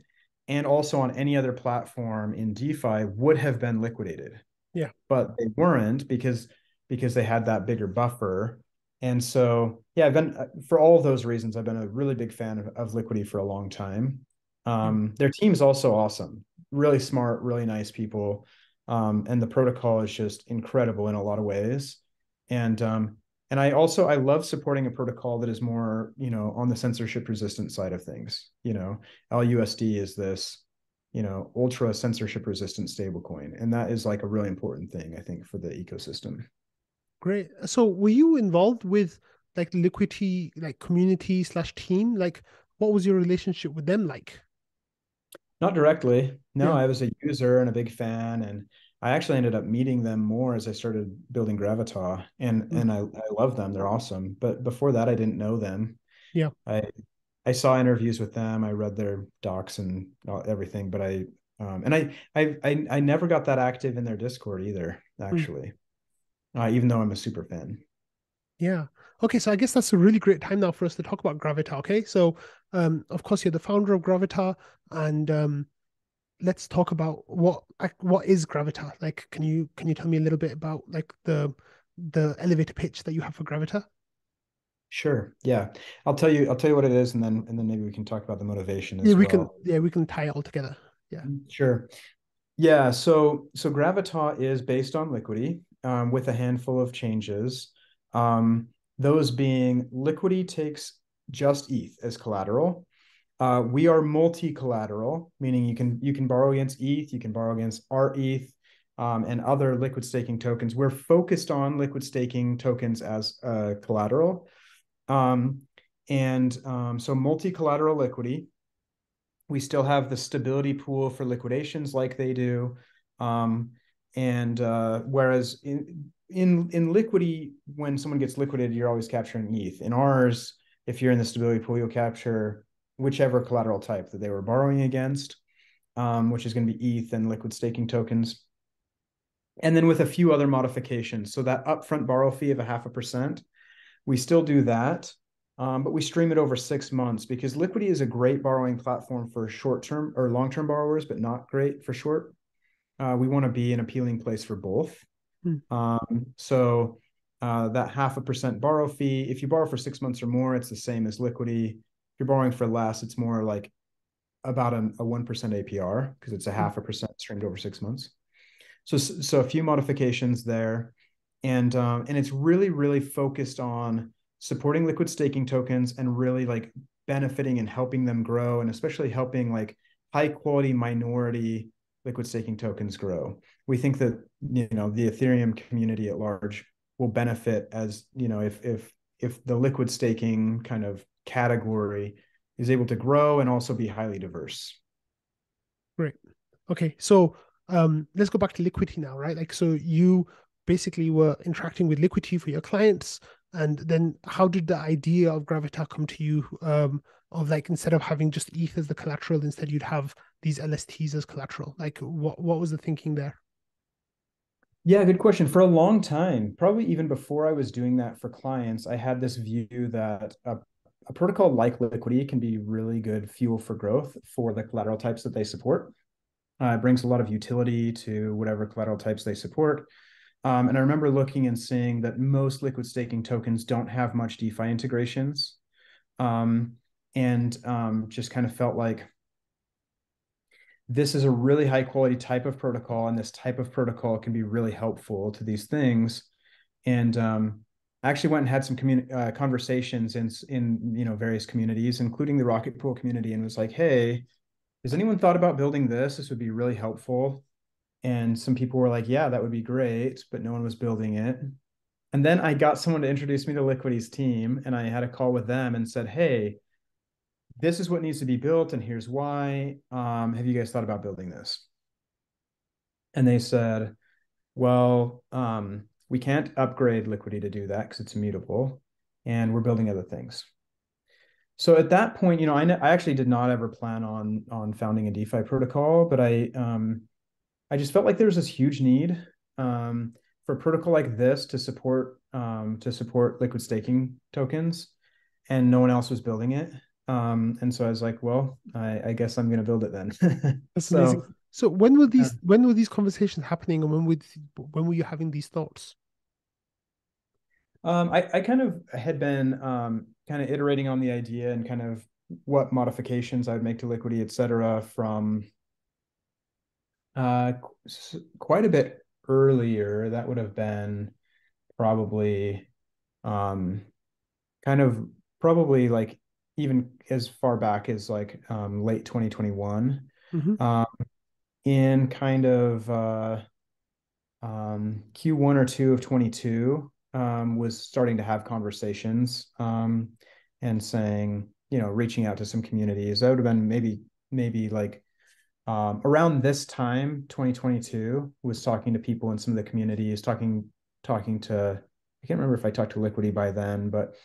and also on any other platform in DeFi, would have been liquidated. Yeah. But they weren't because they had that bigger buffer. And so, yeah, for all of those reasons, I've been a really big fan of Liquidity for a long time. Their team is also awesome, really smart, really nice people. And the protocol is just incredible in a lot of ways. And I love supporting a protocol that is more, on the censorship resistant side of things. LUSD is this, ultra censorship resistant stablecoin. And that is like a really important thing, I think, for the ecosystem. Great. So were you involved with like liquidity, like community/team? Like what was your relationship with them like? Not directly. No, Yeah. I was a user and a big fan, and I actually ended up meeting them more as I started building Gravita, and Mm. I love them. They're awesome. But before that, I didn't know them. Yeah. I I saw interviews with them. I read their docs and everything, but And I never got that active in their Discord either, Mm. actually, even though I'm a super fan. Yeah. Okay, so I guess that's a really great time now for us to talk about Gravita. Okay, so of course you're the founder of Gravita, and let's talk about what is Gravita. Like, can you tell me a little bit about like the elevator pitch that you have for Gravita? Sure. Yeah. I'll tell you what it is, and then maybe we can talk about the motivation Yeah, as we can well. yeah we can tie it all together. Yeah. Sure. Yeah. So Gravita is based on Liquidity, with a handful of changes. Um, those being Liquidity takes just ETH as collateral. We are multi-collateral, meaning you can borrow against ETH, you can borrow against our ETH, and other liquid staking tokens. We're focused on liquid staking tokens as collateral. So multi-collateral Liquidity. We still have the stability pool for liquidations like they do. And whereas in Liquidity, when someone gets liquidated, you're always capturing ETH. In ours, if you're in the stability pool, you'll capture whichever collateral type that they were borrowing against, which is going to be ETH and liquid staking tokens. And then with a few other modifications. So that upfront borrow fee of 0.5%, we still do that, but we stream it over 6 months because Liquidity is a great borrowing platform for short-term or long-term borrowers, but not great for short. We want to be an appealing place for both. Hmm. So that 0.5% borrow fee, if you borrow for 6 months or more, it's the same as Liquidity. If you're borrowing for less, it's more like about a 1% APR because it's a 0.5% streamed over 6 months. So a few modifications there, and it's really focused on supporting liquid staking tokens and really like benefiting and helping them grow, and especially helping like high quality minority liquid staking tokens grow. We think that the Ethereum community at large will benefit as if the liquid staking kind of category is able to grow and also be highly diverse. Great. Okay, so let's go back to Liquidity now, right? Like, so you basically were interacting with Liquidity for your clients, and then how did the idea of Gravita come to you? Of like instead of having just ETH as the collateral, instead you'd have these LSTs as collateral. Like, what was the thinking there? Yeah, good question. For a long time, probably even before I was doing that for clients, I had this view that a protocol like Liquidity can be really good fuel for growth for the collateral types that they support. It brings a lot of utility to whatever collateral types they support. And I remember looking and seeing that most liquid staking tokens don't have much DeFi integrations. Just kind of felt like this is a really high quality type of protocol, and this type of protocol can be really helpful to these things. And I actually went and had some conversations in various communities, including the Rocket Pool community, and was like, hey, has anyone thought about building this? This would be really helpful. And some people were like, yeah, that would be great, but no one was building it. And then I got someone to introduce me to Liquidity's team, and I had a call with them and said, hey, this is what needs to be built, and here's why. Have you guys thought about building this? And they said, well, we can't upgrade Liquidity to do that because it's immutable, and we're building other things. So at that point, I actually did not ever plan on founding a DeFi protocol, but I just felt like there was this huge need for a protocol like this to support liquid staking tokens, and no one else was building it. And so I was like, well, I guess I'm going to build it then. That's amazing. So So when were these conversations happening, and when were you having these thoughts? I kind of had been kind of iterating on the idea and kind of what modifications I would make to Liquidity, et cetera, from quite a bit earlier. That would have been probably kind of probably like even as far back as like late 2021, Hmm. in kind of Q1 or 2 of 22, was starting to have conversations, and saying, reaching out to some communities. That would have been maybe like around this time, 2022, was talking to people in some of the communities, talking to, I can't remember if I talked to Liquidity by then, but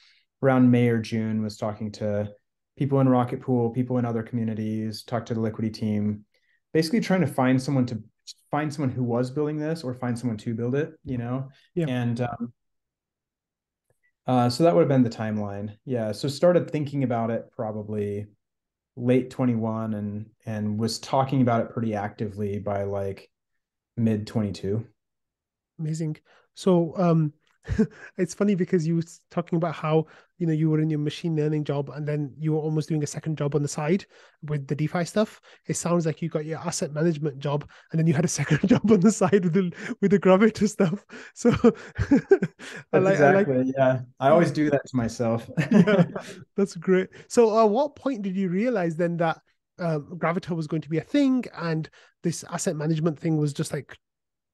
around May or June was talking to people in Rocket Pool, people in other communities, talked to the Liquidity team. basically trying to find someone who was building this or find someone to build it, Yeah. and so that would have been the timeline. Yeah. So started thinking about it probably late 21 and was talking about it pretty actively by like mid 22. Amazing. So it's funny because you were talking about how you were in your machine learning job and then you were almost doing a second job on the side with the DeFi stuff. It sounds like you got your asset management job and then you had a second job on the side with the Gravita stuff. So I That's like exactly, yeah. I always do that to myself. yeah, that's great. So at what point did you realize then that Gravita was going to be a thing and this asset management thing was just like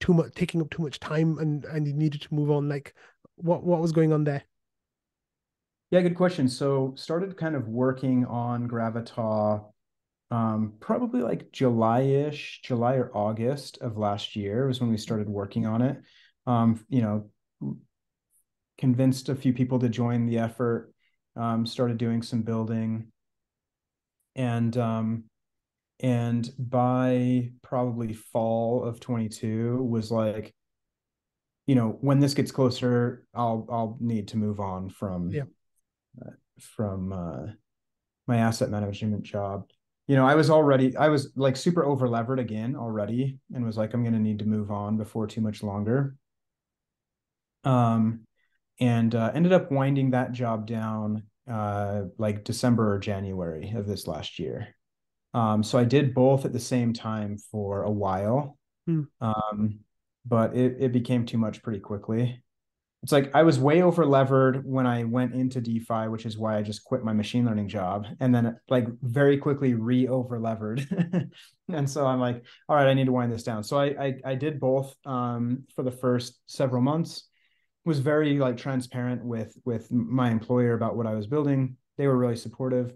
too much, taking up too much time, and you needed to move on? Like, what was going on there? Yeah, good question. So started kind of working on Gravita probably like July or August of last year was when we started working on it. You know, convinced a few people to join the effort, started doing some building, and by probably fall of 22 was like, when this gets closer, I'll need to move on Yeah. from my asset management job. I was like super over levered again already and was like, I'm going to need to move on before too much longer. And ended up winding that job down like December or January of this last year. So I did both at the same time for a while. Hmm. But it became too much pretty quickly. It's like I was way over levered when I went into DeFi, which is why I just quit my machine learning job, and then like very quickly over levered. And so I'm like, all right, I need to wind this down. So I did both for the first several months. Was very like transparent with my employer about what I was building. They were really supportive.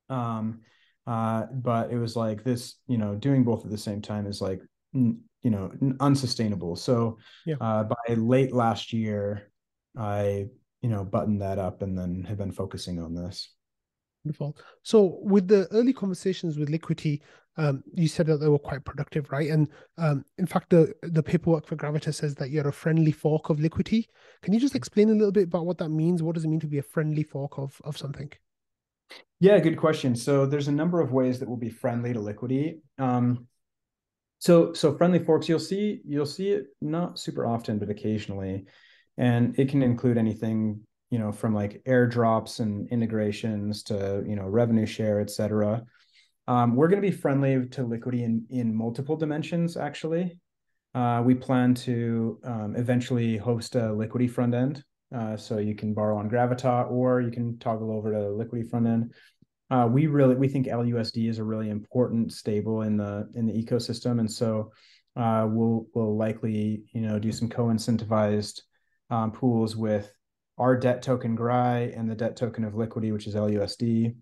But it was like this, doing both at the same time is like unsustainable. So Yeah. by late last year, I buttoned that up and then have been focusing on this. Wonderful. So with the early conversations with Liquidity, you said that they were quite productive, right? And in fact, the paperwork for Gravita says that you're a friendly fork of Liquidity. Can you just explain a little bit about what that means? What does it mean to be a friendly fork of something? Yeah, good question. So there's a number of ways that will be friendly to Liquidity. So friendly forks, you'll see it not super often, but occasionally, and it can include anything, from like airdrops and integrations to revenue share, etc. We're going to be friendly to Liquidity in multiple dimensions. Actually, we plan to eventually host a Liquidity front end, so you can borrow on Gravita or you can toggle over to Liquidity front end. We think LUSD is a really important stable in the ecosystem, and so we'll likely do some co-incentivized pools with our debt token Grai and the debt token of Liquidity, which is LUSD,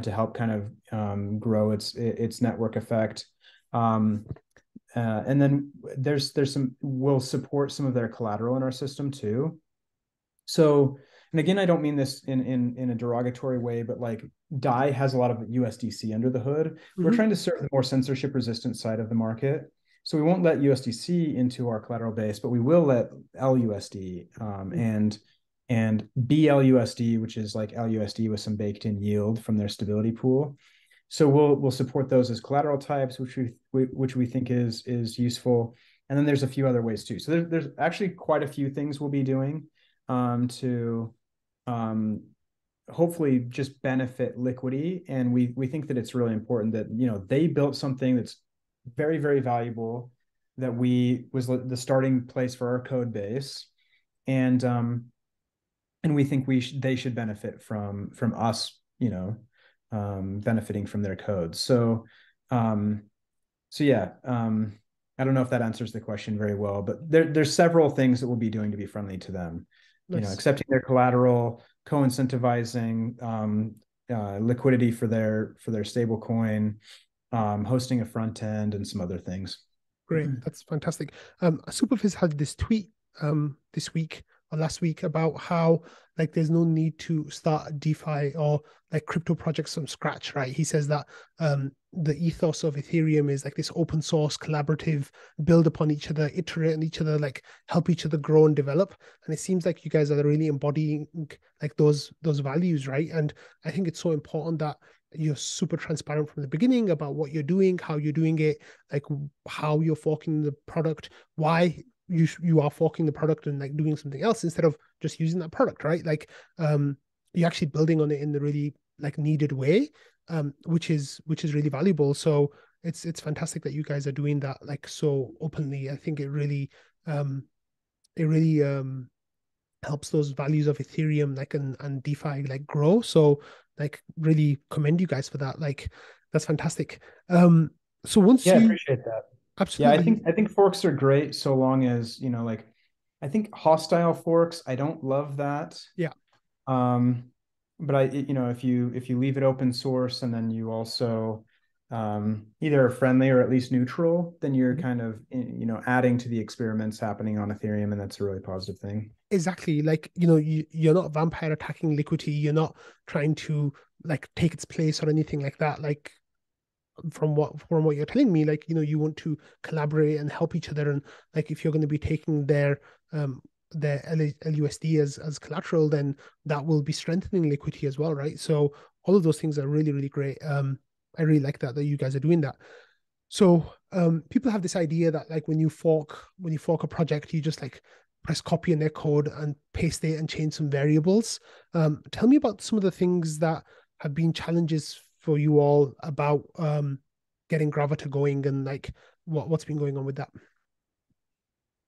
to help kind of grow its network effect. And then there's we'll support some of their collateral in our system too. So, and again, I don't mean this in a derogatory way, but like DAI has a lot of USDC under the hood. We're Hmm. trying to serve the more censorship resistant side of the market. So we won't let USDC into our collateral base, but we will let LUSD and BLUSD, which is like LUSD with some baked in yield from their stability pool. So we'll support those as collateral types, which we think is useful. And then there's a few other ways too. So there's actually quite a few things we'll be doing to hopefully just benefit Liquidity. And we think that it's really important that they built something that's very, very valuable, that was the starting place for our code base, and we think they should benefit from us, benefiting from their code. So yeah, I don't know if that answers the question very well, but there's several things that we'll be doing to be friendly to them. Nice. Accepting their collateral, co-incentivizing Liquidity for their stable coin, hosting a front end, and some other things. Great. That's fantastic. Superfizz had this tweet this week or last week about how like there's no need to start DeFi or like crypto projects from scratch, right? He says that the ethos of Ethereum is like this open source, collaborative, build upon each other, iterate on each other, like help each other grow and develop. And it seems like you guys are really embodying like those values, right? And I think it's so important that you're super transparent from the beginning about what you're doing, how you're doing it, like how you're forking the product, why you are forking the product and like doing something else instead of just using that product, right? Like you're actually building on it in the really like needed way, which is really valuable. So it's fantastic that you guys are doing that like so openly. I think it really helps those values of Ethereum like and DeFi like grow. So like really commend you guys for that. Like that's fantastic. So once Yeah, I you appreciate that. Yeah, absolutely I think forks are great so long as, like I think hostile forks, I don't love that. yeah Um, but if you leave it open source and then you also either friendly or at least neutral, then you're mhm. kind of adding to the experiments happening on Ethereum, and that's a really positive thing. Exactly, like you're not vampire attacking liquidity, you're not trying to like take its place or anything like that. Like from what you're telling me, like you want to collaborate and help each other, and like if you're going to be taking their LUSD as collateral, then that will be strengthening liquidity as well, right? So all of those things are really really great. I really like that you guys are doing that. So people have this idea that like when you fork a project, you just like press copy in their code and paste it and change some variables. Tell me about some of the things that have been challenges for you all about getting Gravita going and like what's been going on with that.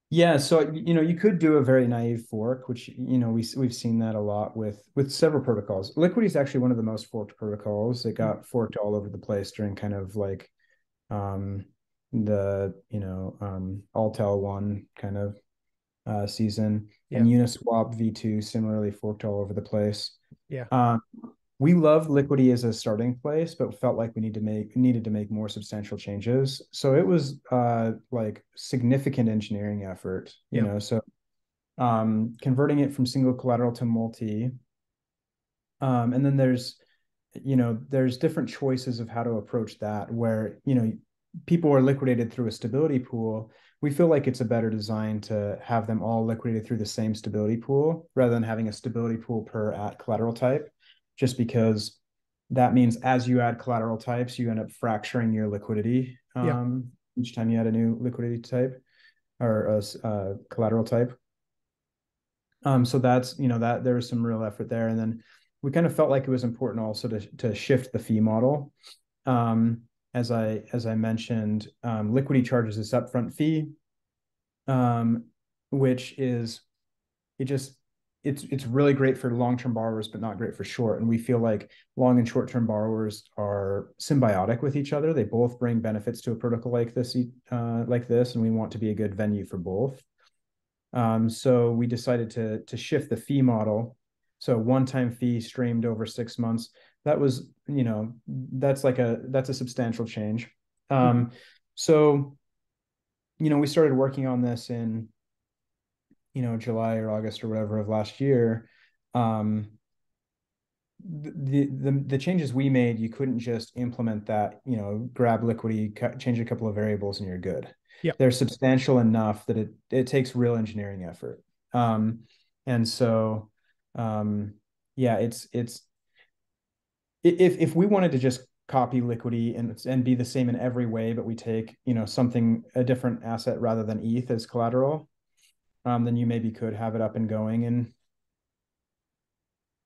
Yeah, so you could do a very naive fork, which we've seen that a lot with several protocols. Liquidity is actually one of the most forked protocols. It got forked all over the place during kind of like um the Altel one kind of season, Yeah, and Uniswap V2 similarly forked all over the place. yeah, Um, we love Liquidity as a starting place, but felt like we needed to make more substantial changes. So it was like significant engineering effort, yeah, So converting it from single collateral to multi, and then there's different choices of how to approach that. Where people are liquidated through a stability pool. We feel like it's a better design to have them all liquidated through the same stability pool rather than having a stability pool per at collateral type, just because that means as you add collateral types, you end up fracturing your liquidity yeah. each time you add a new liquidity type or a collateral type. So that's that there was some real effort there, and then we kind of felt like it was important also to shift the fee model. Um, as I mentioned, Liquidity charges this upfront fee, which is it just it's really great for long-term borrowers, but not great for short. And we feel like long and short-term borrowers are symbiotic with each other. They both bring benefits to a protocol like this, and we want to be a good venue for both. So we decided to shift the fee model. So one-time fee streamed over 6 months. That was, that's a substantial change. Mhm. So we started working on this in July or August or whatever of last year. The changes we made, you couldn't just implement that, grab Liquidity, change a couple of variables, and you're good. Yeah, They're substantial enough that it takes real engineering effort. And so, yeah, it's if we wanted to just copy Liquidity and be the same in every way, but we take a different asset rather than ETH as collateral, then you maybe could have it up and going in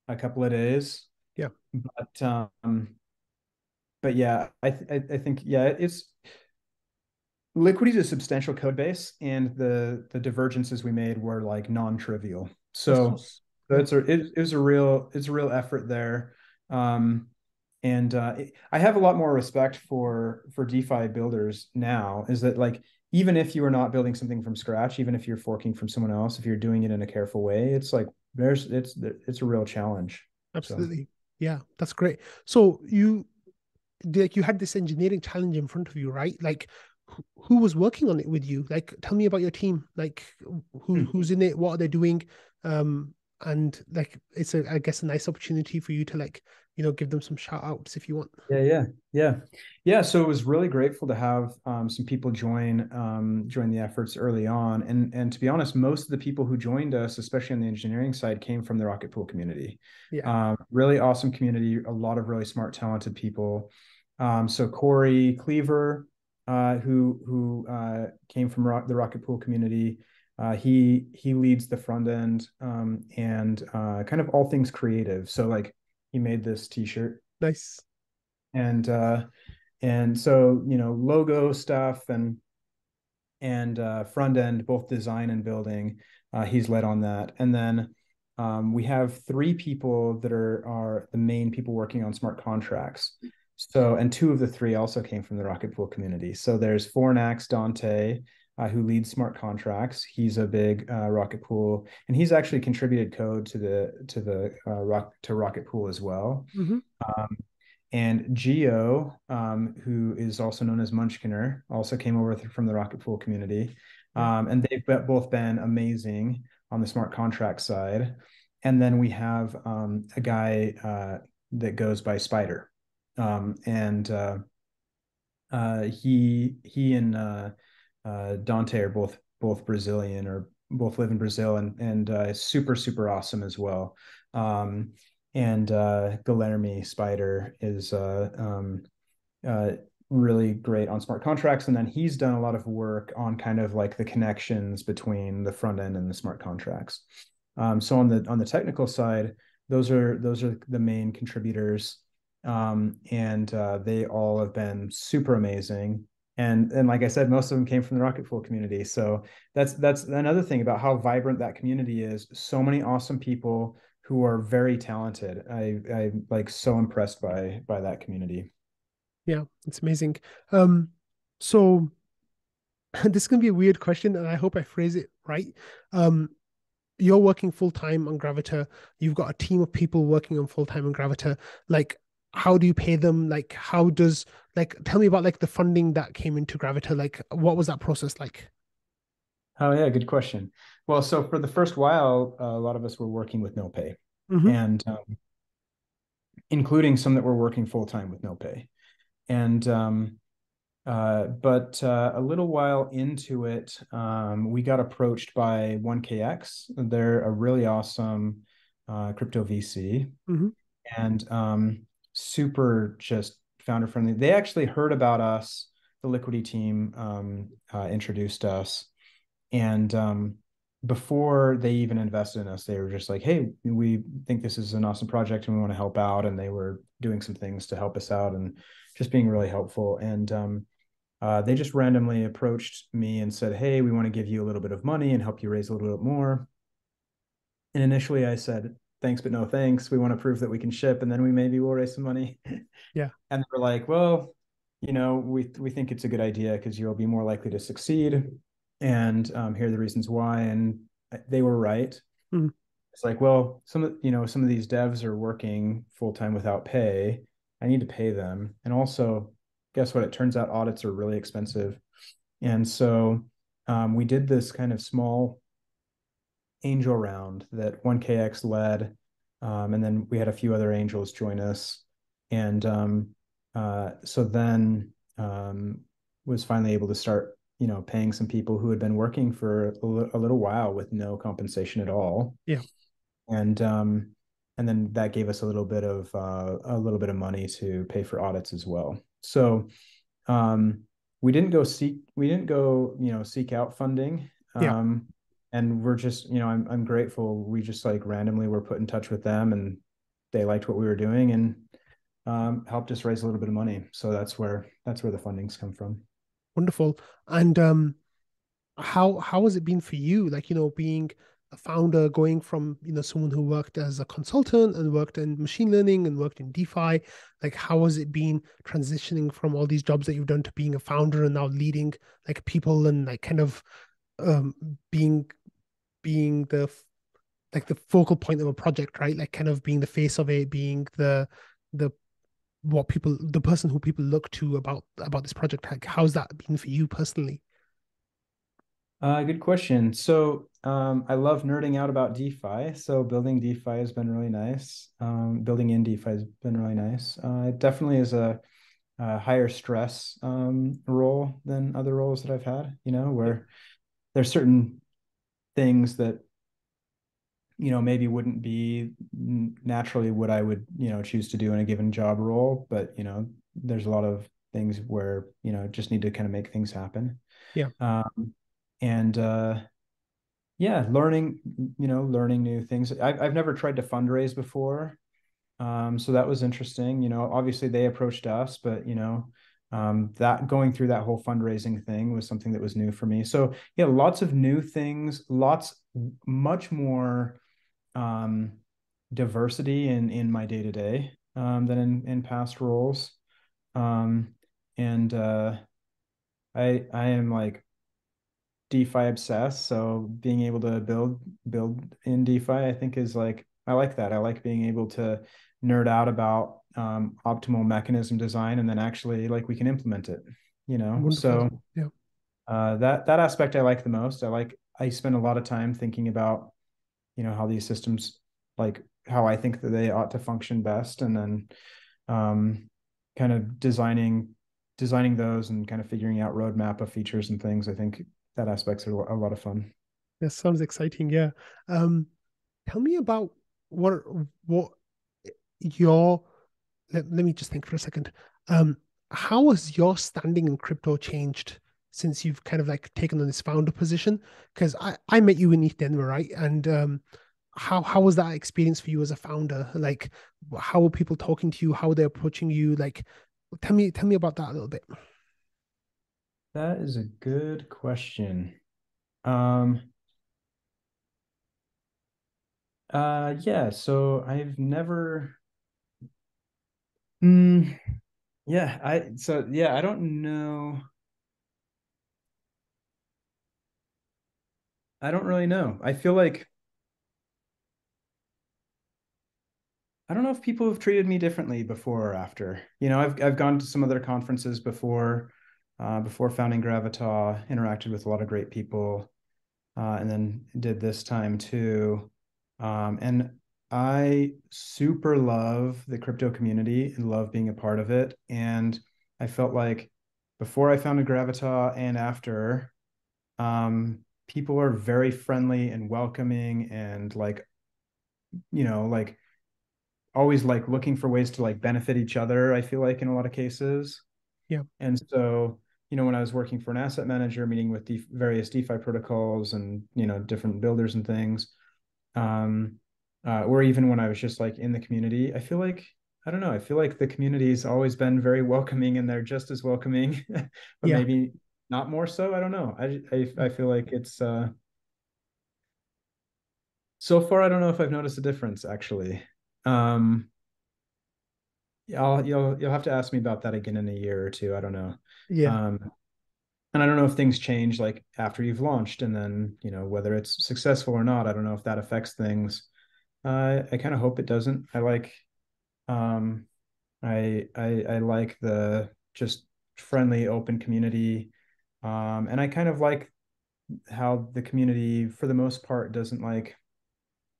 a couple of days. yeah. But yeah, I think yeah, it's Liquidity is a substantial code base, and the divergences we made were like non-trivial. Of So course. Yeah. it was a real effort there. And I have a lot more respect for DeFi builders now. Is that like even if you are not building something from scratch, even if you're forking from someone else, if you're doing it in a careful way, it's like it's a real challenge. So. Absolutely. Yeah, that's great. So you had this engineering challenge in front of you, right? Like who was working on it with you? Like tell me about your team. Like who's in it? What are they doing? and like it's a, I guess, a nice opportunity for you to like, give them some shout outs if you want. Yeah. So it was really grateful to have some people join the efforts early on, and to be honest, most of the people who joined us, especially on the engineering side, came from the Rocket Pool community. Yeah. Really awesome community, a lot of really smart, talented people. So Corey Cleaver, who came from the Rocket Pool community. He leads the front end and kind of all things creative. So like he made this t-shirt Nice. and so logo stuff and front end, both design and building, he's led on that. And then we have three people that are the main people working on smart contracts. So, and two of the three also came from the Rocket Pool community. So there's Fornax Dante, who leads smart contracts. He's a big Rocket Pool, and he's actually contributed code to Rocket Pool as well. Mm-hmm. And Geo, who is also known as Munchkiner, also came over from the Rocket Pool community. And they've both been amazing on the smart contract side. And then we have a guy that goes by Spider. And he and Dante are both Brazilian, or both live in Brazil, and super, super awesome as well. And Guilherme Spider is really great on smart contracts, and then he's done a lot of work on kind of like the connections between the front end and the smart contracts. So on the technical side, those are the main contributors, and they all have been super amazing. And like I said, most of them came from the Rocket Pool community. So that's another thing about how vibrant that community is. So many awesome people who are very talented. I'm like so impressed by that community. Yeah, it's amazing. So this is gonna be a weird question, and I hope I phrase it right. You're working full time on Gravita. You've got a team of people working on full time on Gravita. Like, how do you pay them? Like, how does tell me about like the funding that came into Gravita? Like, what was that process like? Oh yeah, good question. Well, so for the first while, a lot of us were working with no pay, Mm-hmm. and including some that were working full time with no pay. And but a little while into it, we got approached by 1KX. They're a really awesome crypto VC, Mm-hmm. and super just founder friendly. They actually heard about us. The Liquidity team introduced us, and before they even invested in us, they were just like, "Hey, we think this is an awesome project, and we want to help out." And they were doing some things to help us out, and just being really helpful. And they just randomly approached me and said, "Hey, we want to give you a little bit of money and help you raise a little bit more." And initially, I said, "Thanks, but no thanks. We want to prove that we can ship, and then we maybe will raise some money." Yeah. And they were like, "Well, we think it's a good idea because you'll be more likely to succeed, and here are the reasons why." And they were right. Mm-hmm. It's like, well, some of these devs are working full time without pay. I need to pay them, and also, guess what? It turns out audits are really expensive, and so we did this kind of small angel round that 1KX led, and then we had a few other angels join us, and so then was finally able to start paying some people who had been working for a little while with no compensation at all. Yeah. And then that gave us a little bit of money to pay for audits as well. So we didn't go seek out funding. Yeah. And we're just, I'm grateful. We just like randomly were put in touch with them, and they liked what we were doing, and helped us raise a little bit of money. So that's where the fundings come from. Wonderful. And how has it been for you? Like, being a founder, going from, someone who worked as a consultant and worked in machine learning and worked in DeFi, like how has it been transitioning from all these jobs that you've done to being a founder and now leading like people and like kind of um being the focal point of a project, right? Like kind of being the face of it, being the the person who people look to about this project. Like how's that been for you personally? Good question. So, I love nerding out about DeFi. So building DeFi has been really nice. Building in DeFi has been really nice. It definitely is a higher stress role than other roles that I've had, Yeah, where there's certain things that, maybe wouldn't be naturally what I would, choose to do in a given job role. But, there's a lot of things where, just need to kind of make things happen. yeah, And yeah, learning new things. I've never tried to fundraise before. So that was interesting. Obviously they approached us, but that going through that whole fundraising thing was something that was new for me. So yeah, lots of new things, much more um, diversity in my day to day than in past roles. Um, and I am like DeFi obsessed. So being able to build in DeFi, I think is like I like that. I like being able to nerd out about optimal mechanism design, and then actually like we can implement it. wonderful. So Yeah, that aspect I like the most. I spend a lot of time thinking about how these systems like how I think that they ought to function best, and then um, kind of designing those and kind of figuring out roadmap of features and things. I think that aspect's a lot of fun. that sounds exciting. Yeah. Um, Tell me about what your let me just think for a second. Um, how has your standing in crypto changed since you've kind of like taken on this founder position? Because I met you in East Denver, right? And how was that experience for you as a founder? Like, how are people talking to you? How are they approaching you? Like, tell me about that a little bit. That is a good question. Um, yeah, so I've never, mm, yeah, I don't know. I don't really know. I feel like I don't know if people have treated me differently before or after. I've gone to some other conferences before founding Gravita, interacted with a lot of great people, and then did this time too. And I super love the crypto community and love being a part of it. And I felt like before I founded Gravita and after, people are very friendly and welcoming and like always like looking for ways to like benefit each other, I feel like in a lot of cases. Yeah, And so, when I was working for an asset manager, meeting with various DeFi protocols and, different builders and things, um, or even when I was just like in the community, I don't know, I feel like the community's always been very welcoming and they're just as welcoming, but yeah, maybe not more so. I don't know. I feel like it's, so far, I don't know if I've noticed a difference actually. Um, Yeah, you'll have to ask me about that again in a year or two. I don't know. yeah, Um, and I don't know if things change like after you've launched and then, whether it's successful or not. I don't know if that affects things. I kind of hope it doesn't. Um, I like the just friendly, open community. And I kind of like how the community, for the most part, doesn't like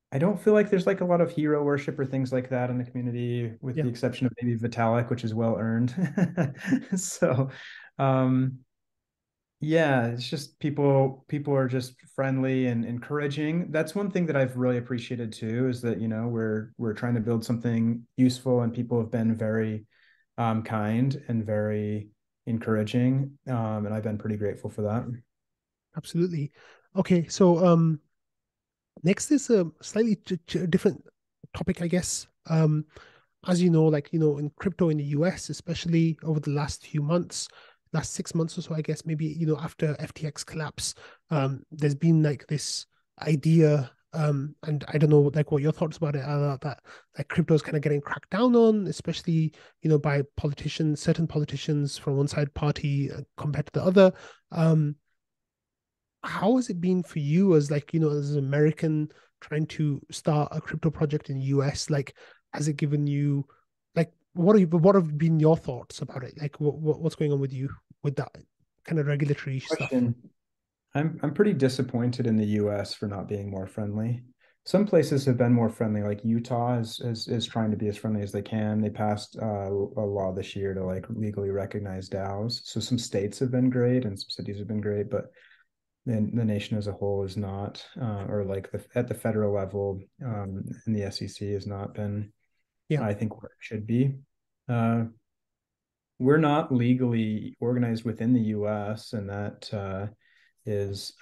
I don't feel like there's like a lot of hero worship or things like that in the community, with yeah. the exception of maybe Vitalik, which is well earned. So, um, yeah, it's just people are just friendly and encouraging. That's one thing that I've really appreciated too, is that, we're trying to build something useful and people have been very kind and very encouraging. And I've been pretty grateful for that. Absolutely. Okay, so next is a slightly different topic, I guess. As you know, like in crypto in the US, especially over the last few months, last 6 months or so, I guess, maybe after FTX collapse, there's been like this idea, and I don't know like what your thoughts about it are, that like crypto is kind of getting cracked down on, especially by politicians, certain politicians from one side party compared to the other. Um, how has it been for you as like as an American trying to start a crypto project in the US? Like, has it given you like what have been your thoughts about it? Like, what's going on with you with that kind of regulatory stuff? Question. I'm pretty disappointed in the US for not being more friendly. Some places have been more friendly, like Utah is trying to be as friendly as they can. They passed a law this year to like legally recognize DAOs. So some states have been great and some cities have been great, but the nation as a whole is not, or like at the federal level, and the SEC has not been, Yeah. I think, where it should be. Uh, we're not legally organized within the US, and that is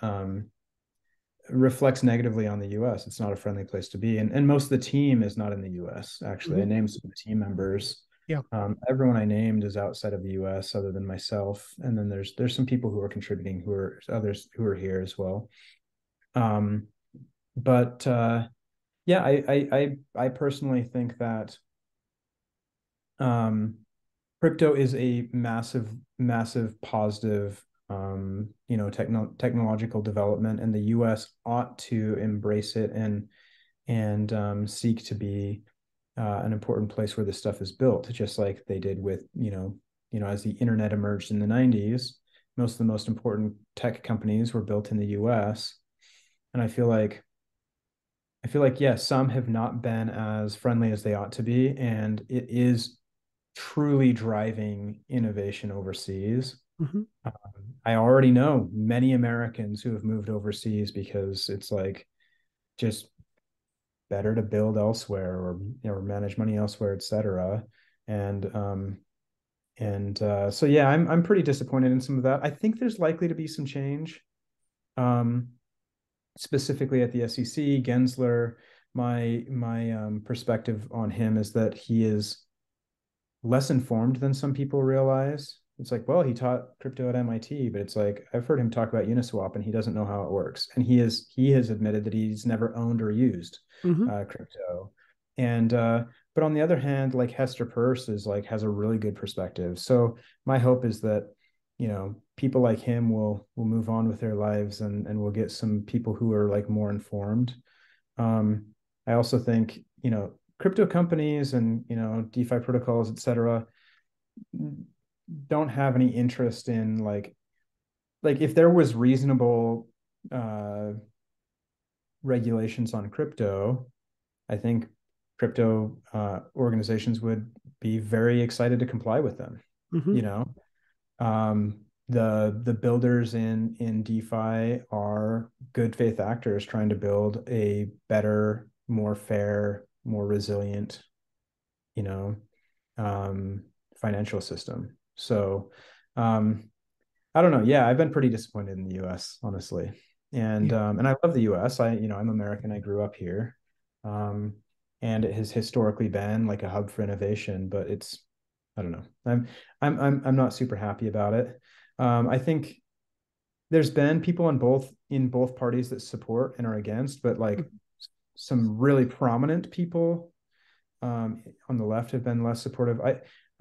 reflects negatively on the US. It's not a friendly place to be. And most of the team is not in the US, actually. I Hmm. named some of the team members. Yeah. Everyone I named is outside of the US other than myself. And then there's some people who are contributing who are others who are here as well. Um, but yeah, I personally think that um, crypto is a massive positive technological development, and the US ought to embrace it and seek to be an important place where this stuff is built, just like they did with as the internet emerged in the 90s. Most of the most important tech companies were built in the US, and I feel like yes, some have not been as friendly as they ought to be, and it is truly driving innovation overseas. Hmm. I already know many Americans who have moved overseas because it's like just better to build elsewhere or manage money elsewhere, etc. And so yeah, I'm pretty disappointed in some of that. I think there's likely to be some change, um, specifically at the SEC. Gensler, my perspective on him is that he is less informed than some people realize. It's like, well, he taught crypto at MIT, but it's like I've heard him talk about Uniswap and he doesn't know how it works. And he has admitted that he's never owned or used Hmm. crypto. And but on the other hand, like Hester Peirce is like has a really good perspective. So my hope is that people like him will move on with their lives and we'll get some people who are like more informed. Um, I also think crypto companies and DeFi protocols, etc., don't have any interest in like if there was reasonable uh, regulations on crypto, I think crypto organizations would be very excited to comply with them. Hmm. You know, the builders in DeFi are good faith actors trying to build a better, more fair, more resilient, you know, um, financial system. So I don't know. Yeah, I've been pretty disappointed in the US, honestly. Yeah. And I love the US. I'm American. I grew up here. Um, and it has historically been like a hub for innovation, but it's I don't know. I'm not super happy about it. I think there's been people in both parties that support and are against, but like some really prominent people on the left have been less supportive.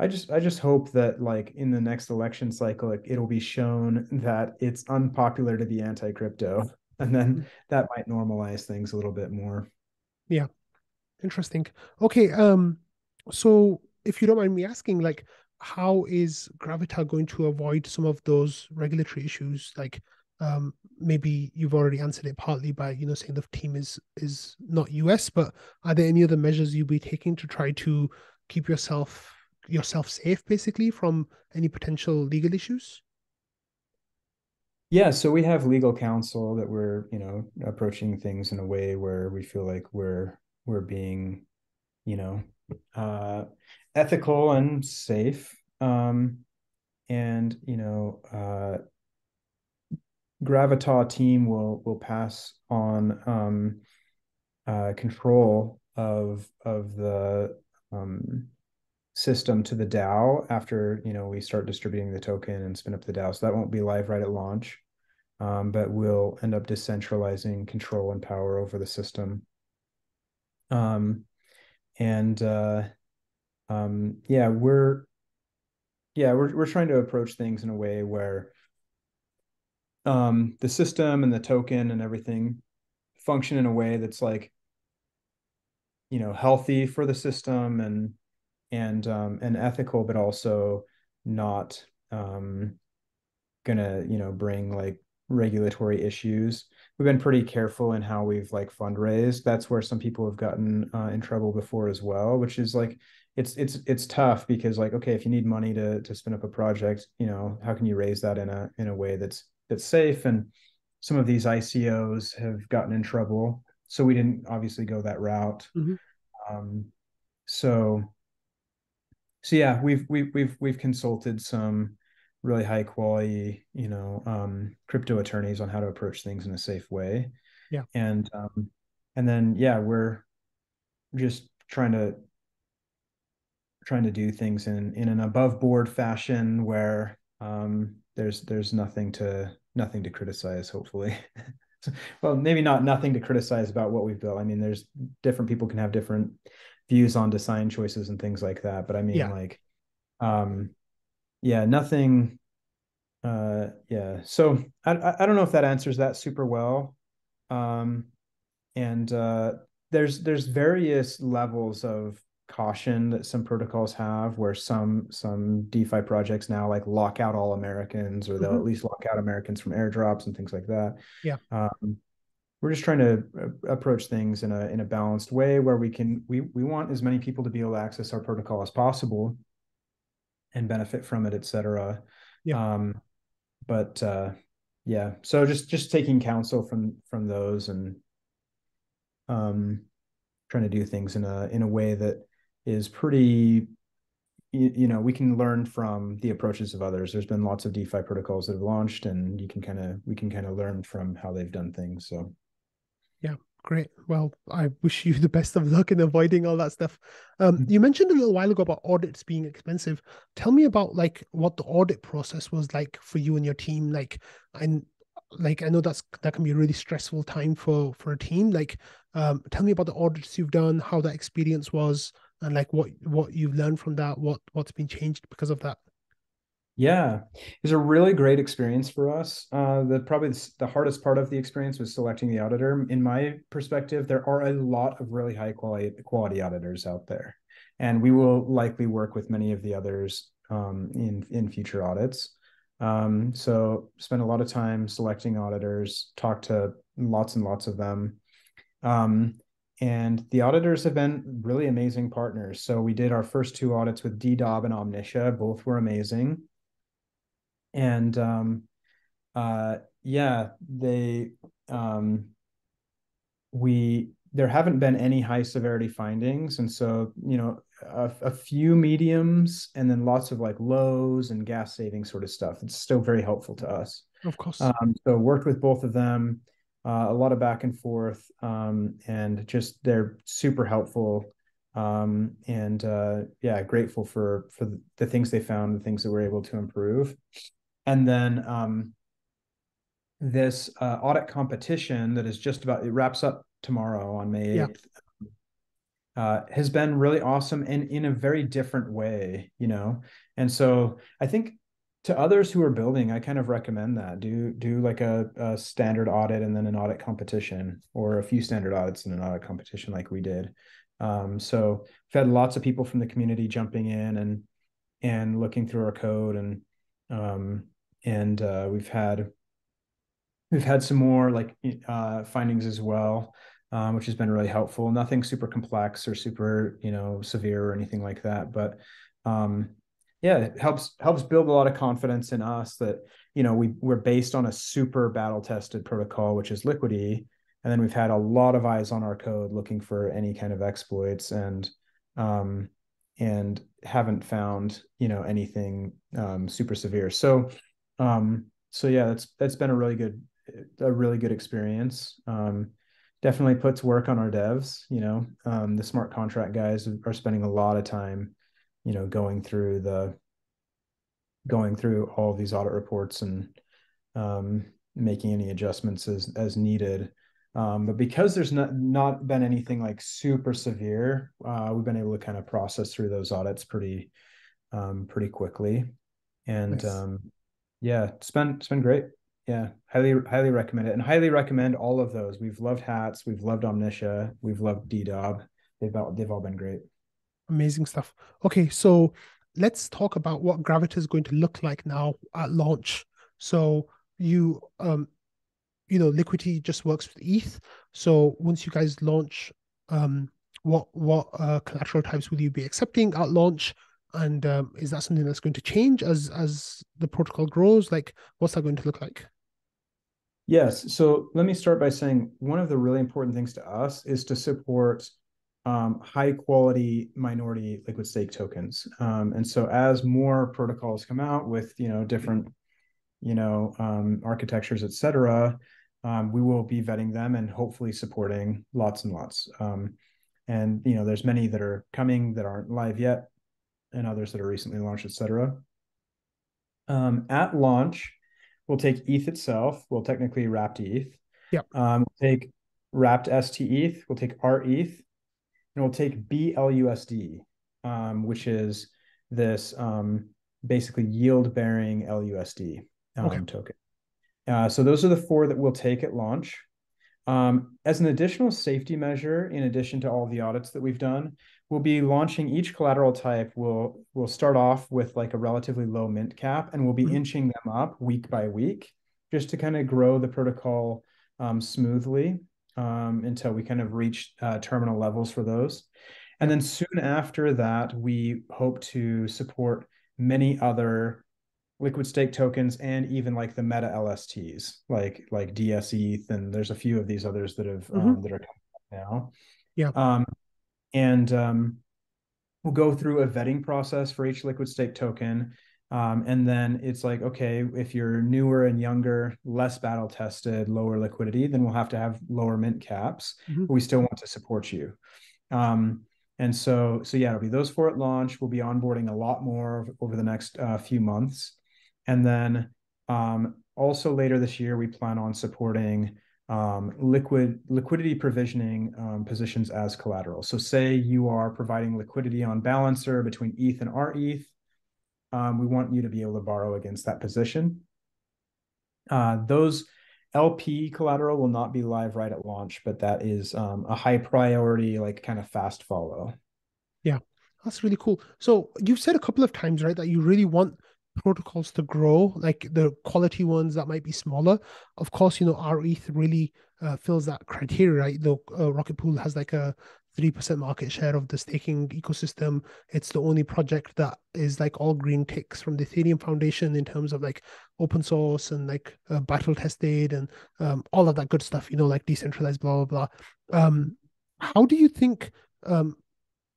I just hope that like in the next election cycle, it'll be shown that it's unpopular to be anti-crypto, and then that might normalize things a little bit more. Yeah. Interesting. Okay. So if you don't mind me asking, like, how is Gravita going to avoid some of those regulatory issues? Like, maybe you've already answered it partly by, saying the team is not US, but are there any other measures you'll be taking to try to keep yourself safe, basically, from any potential legal issues? Yeah, so we have legal counsel that we're approaching things in a way where we feel like we're being you know uh, ethical and safe. And Gravita team will pass on control of the system to the DAO after we start distributing the token and spin up the DAO. So that won't be live right at launch, but we'll end up decentralizing control and power over the system. Um, and yeah, we're trying to approach things in a way where the system and the token and everything function in a way that's like healthy for the system and ethical, but also not gonna bring like regulatory issues. We've been pretty careful in how we've like fundraised. That's where some people have gotten in trouble before as well, which is like it's tough because like, okay, if you need money to spin up a project, how can you raise that in a way that's safe? And some of these ICOs have gotten in trouble, so we didn't obviously go that route. Mm-hmm. Um, so yeah, we've consulted some really high quality, crypto attorneys on how to approach things in a safe way. Yeah. And then yeah, we're just trying to do things in an above board fashion where there's nothing to criticize, hopefully. Well, maybe not nothing to criticize about what we've built. I mean, there's different people can have different views on design choices and things like that. But I mean, Yeah. like, yeah, nothing. Yeah. So I don't know if that answers that super well. And there's various levels of caution that some protocols have, where some DeFi projects now like lock out all Americans, or they'll Mm-hmm. at least lock out Americans from airdrops and things like that. Yeah. We're just trying to approach things in a balanced way where we want as many people to be able to access our protocol as possible and benefit from it, etc. Yeah. But yeah, so just taking counsel from those, and trying to do things in a way that is pretty, we can learn from the approaches of others. There's been lots of DeFi protocols that have launched, and we can kind of learn from how they've done things. So Yeah, great. Well, I wish you the best of luck in avoiding all that stuff. You mentioned a little while ago about audits being expensive. Tell me about like what the audit process was like for you and your team. And I know that can be a really stressful time for a team. Tell me about the audits you've done, how that experience was, and like what you've learned from that, what's been changed because of that. yeah, it was a really great experience for us. Probably the hardest part of the experience was selecting the auditor. In my perspective, there are a lot of really high quality auditors out there, and we will likely work with many of the others in future audits. So spend a lot of time selecting auditors, talk to lots and lots of them. And the auditors have been really amazing partners. So we did our first two audits with DDoB and Omnitia. Both were amazing. And yeah, there haven't been any high severity findings, and so a few mediums, and then lots of like lows and gas saving sort of stuff. It's still very helpful to us. Of course. So worked with both of them, a lot of back and forth, and just they're super helpful. And yeah, grateful for the things they found, the things that we're able to improve. And then this audit competition that is it wraps up tomorrow on May 8th, has been really awesome, and in a very different way, And so I think to others who are building, I kind of recommend that do like a standard audit and then an audit competition, or a few standard audits and an audit competition like we did. So we've had lots of people from the community jumping in and looking through our code, and we've had some more like findings as well, which has been really helpful. Nothing super complex or super severe or anything like that, but yeah, it helps build a lot of confidence in us that we're based on a super battle tested protocol, which is Liquidity, and then we've had a lot of eyes on our code looking for any kind of exploits, and haven't found anything super severe. So yeah, that's been a really good experience. Definitely puts work on our devs. The smart contract guys are spending a lot of time going through all of these audit reports, and making any adjustments as needed. But because there's not been anything like super severe, we've been able to kind of process through those audits pretty quickly. And Nice. yeah, it's been great. Yeah, highly recommend it, and highly recommend all of those. We've loved Hats, we've loved Omnitia, we've loved DDoB. They've all been great. Amazing stuff. Okay, so let's talk about what Gravita is going to look like now at launch. So you liquidity just works with ETH. So once you guys launch, what collateral types will you be accepting at launch? And is that something that's going to change as the protocol grows? Like, what's that going to look like? Yes. So let me start by saying one of the really important things to us is to support high quality minority liquid stake tokens. And so as more protocols come out with, different, architectures, et cetera, we will be vetting them and hopefully supporting lots and lots. And, there's many that are coming that aren't live yet and others that are recently launched, et cetera. At launch, we'll take ETH itself. We'll technically wrapped ETH. Yep. We'll take wrapped ST ETH. We'll take RETH, and we'll take BLUSD, which is this basically yield-bearing LUSD token. So those are the four that we'll take at launch. As an additional safety measure, in addition to all the audits that we've done, we'll be launching each collateral type. We'll start off with like a relatively low mint cap, and we'll be inching them up week by week, just to kind of grow the protocol smoothly until we kind of reach terminal levels for those. And then soon after that, we hope to support many other liquid stake tokens and even like the meta LSTs, like DSETH, and there's a few of these others that have that are coming up now. Yeah. And we'll go through a vetting process for each liquid stake token. And then it's like, okay, if you're newer and younger, less battle tested, lower liquidity, then we'll have to have lower mint caps, but we still want to support you. And so yeah, it'll be those four at launch. We'll be onboarding a lot more over the next few months. And then also later this year, we plan on supporting liquidity provisioning positions as collateral. So say you are providing liquidity on Balancer between ETH and RETH. We want you to be able to borrow against that position. Those LP collateral will not be live right at launch, but that is a high priority, like kind of fast follow. Yeah, that's really cool. So you've said a couple of times, right, that you really want protocols to grow, like the quality ones that might be smaller. Of course, RETH really fills that criteria, right? The Rocket Pool has like a 3% market share of the staking ecosystem. It's the only project that is like all green ticks from the Ethereum Foundation in terms of like open source and like battle tested and all of that good stuff, like decentralized, blah, blah, blah. How do you think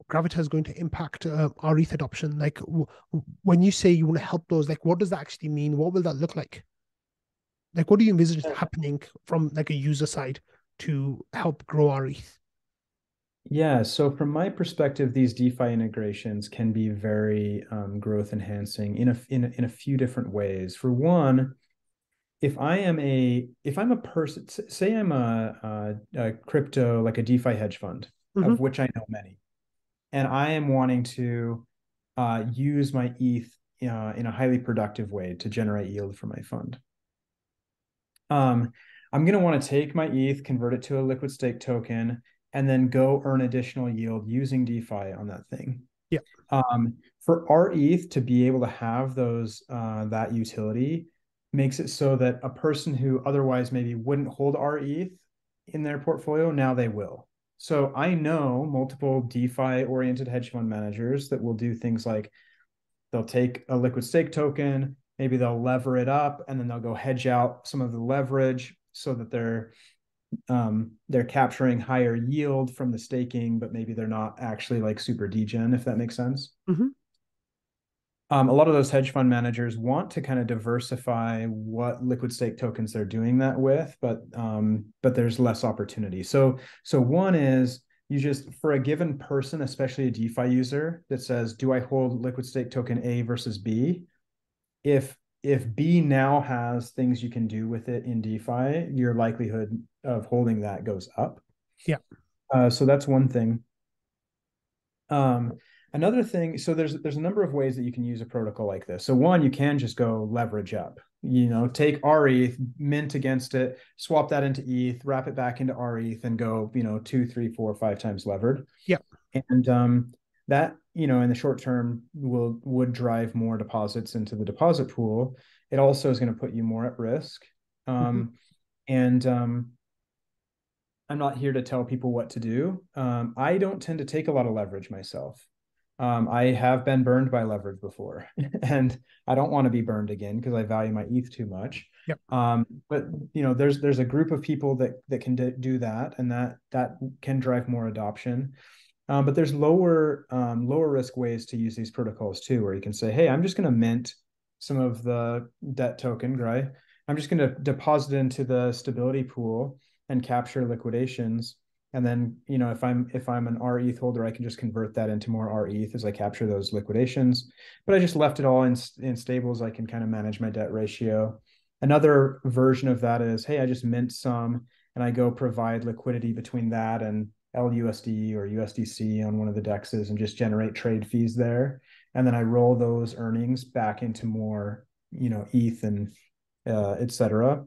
Gravita is going to impact RETH adoption? Like when you say you want to help those, like what does that actually mean? What will that look like? Like what do you envisage happening from like a user side to help grow RETH? Yeah, so from my perspective, these DeFi integrations can be very growth enhancing in a few different ways. For one, if I'm a person, say I'm a crypto, like a DeFi hedge fund, of which I know many, and I am wanting to use my ETH in a highly productive way to generate yield for my fund. I'm going to want to take my ETH, convert it to a liquid stake token, and then go earn additional yield using DeFi on that thing. Yeah. For our ETH to be able to have those that utility makes it so that a person who otherwise maybe wouldn't hold our ETH in their portfolio, now they will. So I know multiple DeFi-oriented hedge fund managers that will do things like they'll take a liquid stake token, maybe they'll lever it up, and then they'll go hedge out some of the leverage so that they're capturing higher yield from the staking, but maybe they're not actually like super degen, if that makes sense. A lot of those hedge fund managers want to kind of diversify what liquid stake tokens they're doing that with, but there's less opportunity. So one is you just, for a given person, especially a DeFi user that says, do I hold liquid stake token A versus B? If B now has things you can do with it in DeFi, your likelihood of holding that goes up. Yeah. So that's one thing. Another thing, so there's a number of ways that you can use a protocol like this. So one, you can just go leverage up, take RETH, mint against it, swap that into ETH, wrap it back into RETH, and go, 2, 3, 4, 5 times levered. Yeah. And that, in the short term would drive more deposits into the deposit pool. It also is going to put you more at risk. And I'm not here to tell people what to do. I don't tend to take a lot of leverage myself. I have been burned by leverage before, and I don't want to be burned again because I value my ETH too much. Yep. But there's a group of people that can do that, and that can drive more adoption. But there's lower risk ways to use these protocols too, where you can say, hey, I'm just going to mint some of the debt token, right? I'm just going to deposit it into the stability pool and capture liquidations. And then, if I'm an RETH holder, I can just convert that into more RETH as I capture those liquidations. But I just left it all in stables. I can kind of manage my debt ratio. Another version of that is, hey, I just mint some and I go provide liquidity between that and LUSD or USDC on one of the dexes and just generate trade fees there. And then I roll those earnings back into more, ETH and et cetera.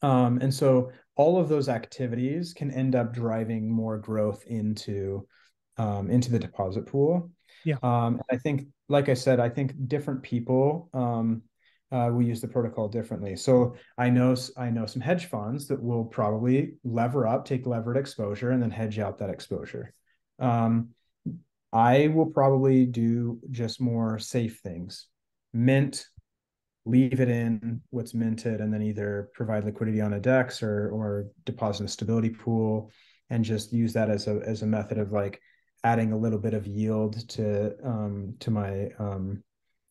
And so all of those activities can end up driving more growth into the deposit pool. Yeah. I think, like I said, I think different people will use the protocol differently. So I know some hedge funds that will probably lever up, take levered exposure, and then hedge out that exposure. I will probably do just more safe things, mint, leave it in what's minted, and then either provide liquidity on a DEX or deposit in a stability pool, and just use that as a method of like adding a little bit of yield to my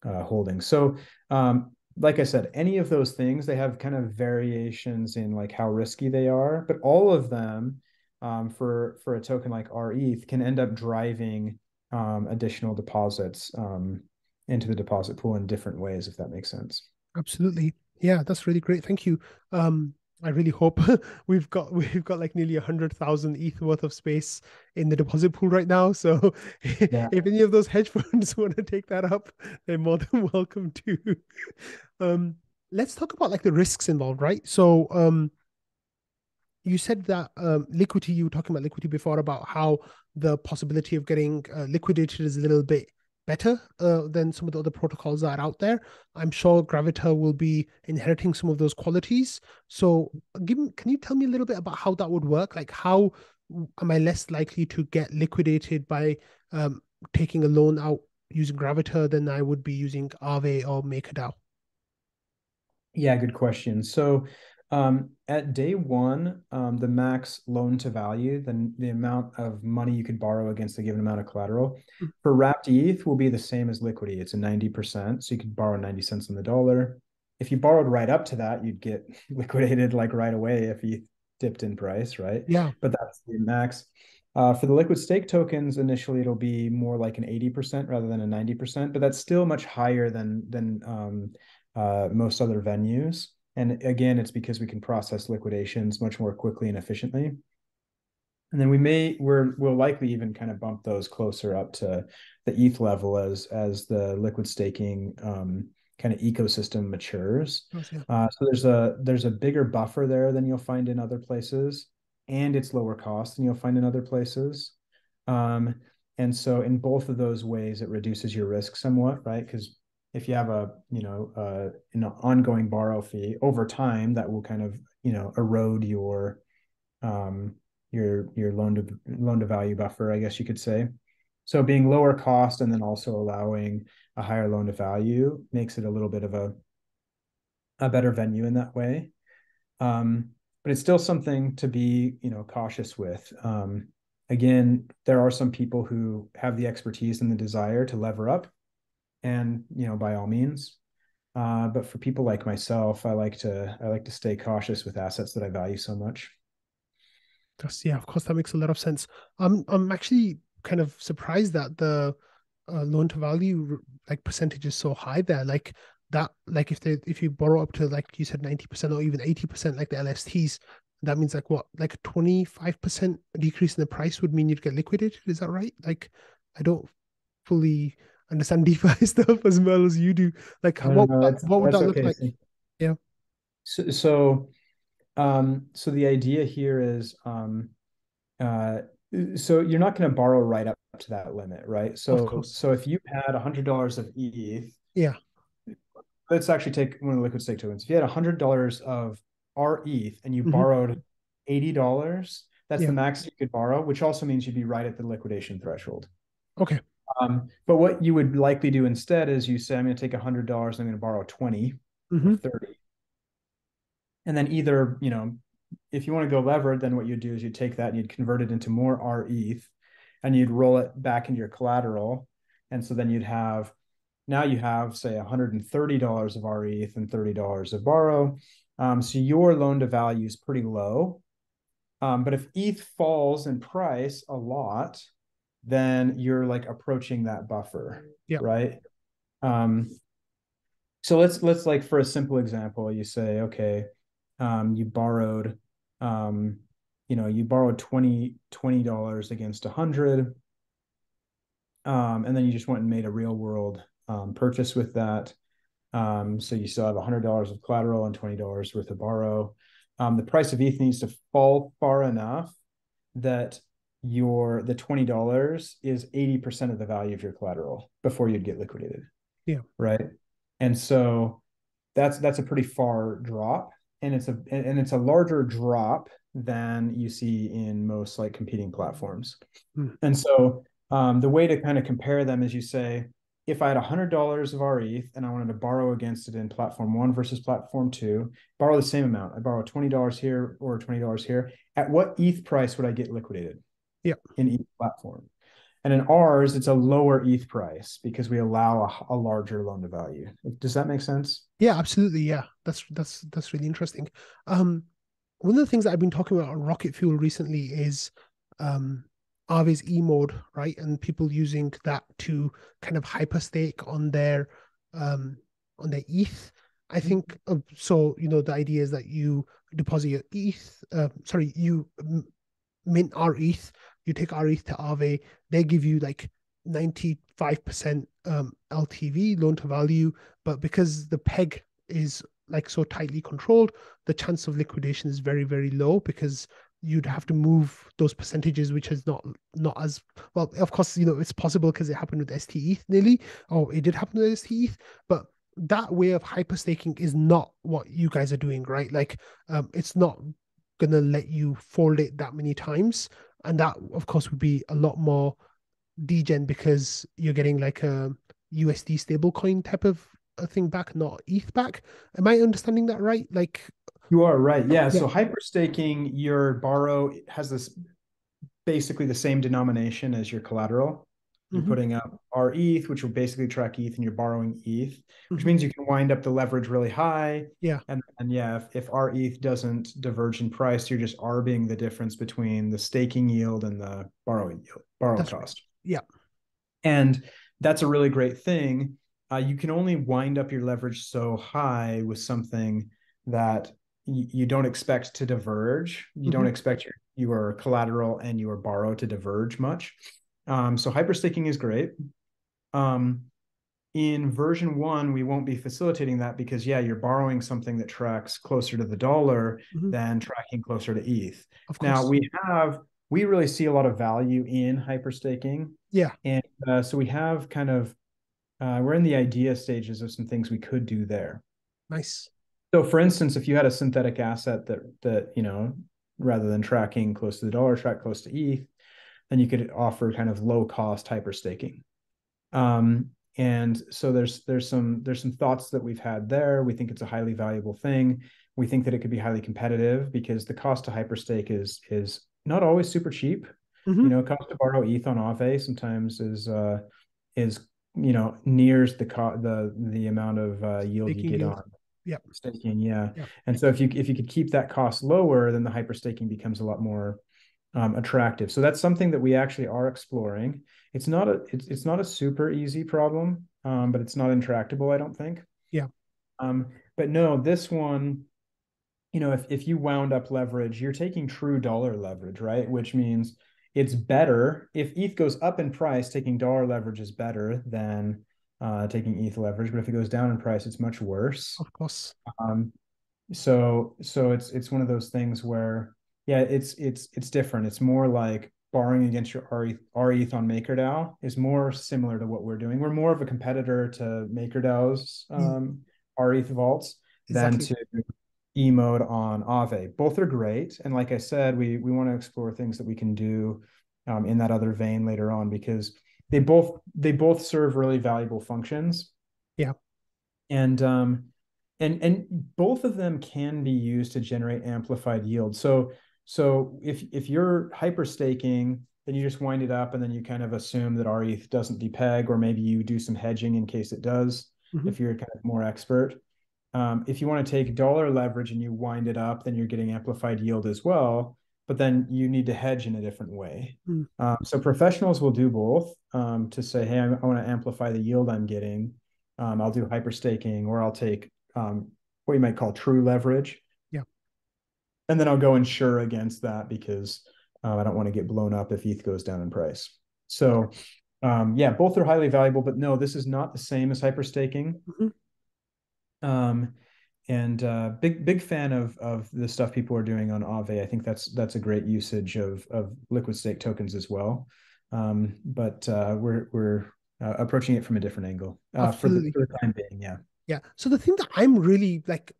holdings. So like I said, any of those things, they have kind of variations in like how risky they are, but all of them for a token like RETH can end up driving additional deposits into the deposit pool in different ways, if that makes sense. Absolutely. Yeah, that's really great. Thank you. I really hope we've got like nearly 100,000 ETH worth of space in the deposit pool right now. So Yeah. if any of those hedge funds want to take that up, they're more than welcome to. Let's talk about like the risks involved, right? So you said that liquidity, you were talking about liquidity before, about how the possibility of getting liquidated is a little bit better than some of the other protocols that are out there. I'm sure Gravita will be inheriting some of those qualities. So can you tell me a little bit about how that would work? Like, how am I less likely to get liquidated by taking a loan out using Gravita than I would be using Aave or MakerDAO? Yeah, good question. So at day one, the max loan to value, the amount of money you could borrow against a given amount of collateral for wrapped ETH will be the same as liquidity. It's a 90%. So you could borrow 90 cents on the dollar. If you borrowed right up to that, you'd get liquidated like right away if you dipped in price, right? Yeah. But that's the max. For the liquid stake tokens, initially it'll be more like an 80% rather than a 90%, but that's still much higher than most other venues. And again, it's because we can process liquidations much more quickly and efficiently. And then we'll likely even kind of bump those closer up to the ETH level as the liquid staking kind of ecosystem matures. Yeah. So there's a bigger buffer there than you'll find in other places, and it's lower cost than you'll find in other places. And so in both of those ways, it reduces your risk somewhat, right? Because if you have an ongoing borrow fee over time, that will kind of erode your loan to value buffer, I guess you could say. So being lower cost and then also allowing a higher loan to value makes it a little bit of a better venue in that way. But it's still something to be cautious with. Again, there are some people who have the expertise and the desire to lever up, and by all means. But for people like myself, I like to stay cautious with assets that I value so much. Yeah, of course, that makes a lot of sense. I'm actually kind of surprised that the loan to value like percentage is so high there. Like that, like if you borrow up to like you said 90% or even 80% like the LSTs, that means like what, like a 25% decrease in the price would mean you'd get liquidated. Is that right? Like I don't fully understand DeFi stuff as well as you do. Like No, what would that's that look okay. like? Yeah. So the idea here is so you're not going to borrow right up to that limit, right? Of So course. if you had $100 of ETH, Yeah. let's actually take one of the liquid stake tokens. If you had $100 of RETH and you Mm-hmm. borrowed $80, that's Yeah. the max you could borrow, which also means you'd be right at the liquidation threshold. Okay. But what you would likely do instead is you say, I'm going to take $100, I'm going to borrow 20 or Mm-hmm. 30. And then either, if you want to go levered, then what you'd do is you'd take that and you'd convert it into more RETH and you'd roll it back into your collateral. And so then now you have, say, $130 of RETH and $30 of borrow. So your loan to value is pretty low. But if ETH falls in price a lot, then you're like approaching that buffer, Yeah. right? So let's like, for a simple example, you say, okay, you borrowed, you borrowed $20 against 100, and then you just went and made a real world purchase with that. So you still have $100 of collateral and $20 worth of borrow. The price of ETH needs to fall far enough that the $20 is 80% of the value of your collateral before you'd get liquidated. Yeah. Right. And so that's a pretty far drop, and it's a larger drop than you see in most like competing platforms. Mm. And so the way to kind of compare them is you say, if I had $100 of RETH and I wanted to borrow against it in platform 1 versus platform 2, borrow the same amount. I borrow $20 here or $20 here. At what ETH price would I get liquidated? Yeah. In each platform? And in ours, it's a lower ETH price because we allow a larger loan to value. Does that make sense? Yeah, absolutely. Yeah, that's really interesting. One of the things that I've been talking about on Rocket Fuel recently is Aave E mode, right? And people using that to kind of hyperstake on their ETH. I think so. The idea is that you deposit your ETH. You mint RETH. You take RETH to Aave. They give you like 95% LTV, loan to value, but because the peg is like so tightly controlled, the chance of liquidation is very, very low because you'd have to move those percentages, which is not as well. Of course, it's possible because it happened with STETH nearly, or it did happen with STETH, but that way of hyper staking is not what you guys are doing, right? Like, it's not gonna let you fold it that many times, and that, of course, would be a lot more degen because you're getting like a USD stablecoin type of a thing back, not ETH back. Am I understanding that right? Like, you are right. Yeah. Yeah. So hyperstaking, your borrow has this basically the same denomination as your collateral. You're putting up RETH, which will basically track ETH, and you're borrowing ETH, which means you can wind up the leverage really high. Yeah. And yeah, if RETH doesn't diverge in price, you're just arbing the difference between the staking yield and the borrowing cost. Right. Yeah. And that's a really great thing. You can only wind up your leverage so high with something that you don't expect to diverge. You don't expect your collateral and your borrow to diverge much. So hyperstaking is great. In version 1, we won't be facilitating that because, you're borrowing something that tracks closer to the dollar than tracking closer to ETH. Of course. Now, we really see a lot of value in hyperstaking. Yeah. And so we have kind of, we're in the idea stages of some things we could do there. Nice. So for instance, if you had a synthetic asset that rather than tracking close to the dollar, track close to ETH, then you could offer kind of low cost hyperstaking. And so there's some thoughts that we've had there. We think it's a highly valuable thing. We think that it could be highly competitive because the cost to hyperstake is not always super cheap. Cost to borrow ETH on Aave sometimes is nears the amount of yield Staking you get yield. on staking. Yeah. And so if you could keep that cost lower, then the hyperstaking becomes a lot more attractive. So that's something that we actually are exploring. It's not a super easy problem, but it's not intractable, I don't think. Yeah. But no, this one, if you wound up leverage, you're taking true dollar leverage, right? Which means it's better if ETH goes up in price, taking dollar leverage is better than taking ETH leverage. But if it goes down in price, it's much worse. Of course. So it's one of those things where, it's different. It's more like borrowing against your RETH on MakerDAO is more similar to what we're doing. We're more of a competitor to MakerDAO's RETH vaults than to E mode on Aave. Both are great, and like I said, we want to explore things that we can do in that other vein later on, because they both serve really valuable functions, Yeah. and both of them can be used to generate amplified yield. So if you're hyper staking, then you just wind it up and then you kind of assume that RETH doesn't depeg, or maybe you do some hedging in case it does, Mm-hmm. if you're kind of more expert. If you want to take dollar leverage and you wind it up, then you're getting amplified yield as well, but then you need to hedge in a different way. Mm. So professionals will do both, to say, hey, I want to amplify the yield I'm getting. I'll do hyper staking, or I'll take what you might call true leverage. Yeah. And then I'll go insure against that, because I don't want to get blown up if ETH goes down in price. So yeah, both are highly valuable, but no, this is not the same as hyper staking. Mm-hmm. And big fan of the stuff people are doing on Aave. I think that's a great usage of liquid stake tokens as well. But we're approaching it from a different angle for Absolutely. the time being. Yeah. Yeah. So the thing that I'm really like,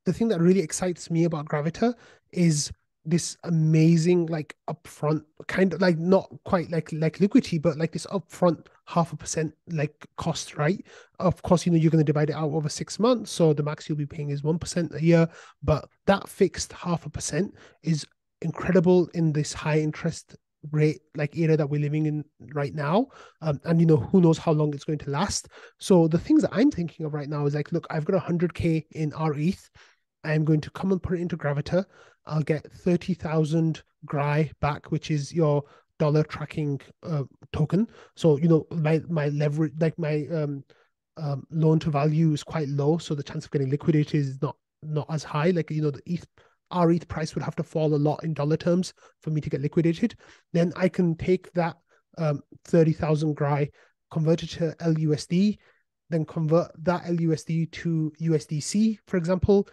the thing that really excites me about Gravita is this amazing, like upfront kind of like, not quite like liquidity, but like this upfront 0.5% like cost, right? Of course, you're going to divide it out over 6 months. So the max you'll be paying is 1% a year. But that fixed 0.5% is incredible in this high interest rate like era that we're living in right now. And who knows how long it's going to last. So the things that I'm thinking of right now is like, look, I've got 100K in RETH. I'm going to come and put it into Gravita. I'll get 30,000 GRI back, which is your dollar tracking token. So my leverage, like my loan to value is quite low, so the chance of getting liquidated is not as high. Like the ETH price would have to fall a lot in dollar terms for me to get liquidated. Then I can take that 30,000 GRI, convert it to LUSD, then convert that LUSD to USDC, for example,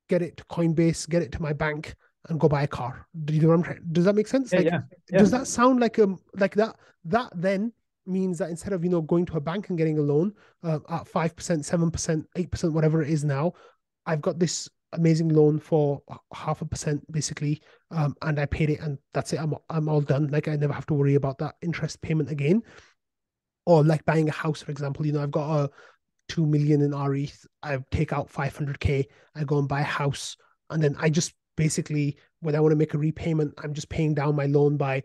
get it to Coinbase, get it to my bank, and go buy a car. Do you know what I'm trying? Does that make sense? Yeah, Like, yeah, yeah. does that sound like that? That then means that instead of going to a bank and getting a loan at 5%, 7%, 8%, whatever it is now, I've got this amazing loan for 0.5% basically, and I paid it, and that's it. I'm all done. Like I never have to worry about that interest payment again. Or like buying a house, for example. I've got a 2 million in RETH. I take out 500K. I go and buy a house, and then I just basically, when I want to make a repayment, I'm just paying down my loan by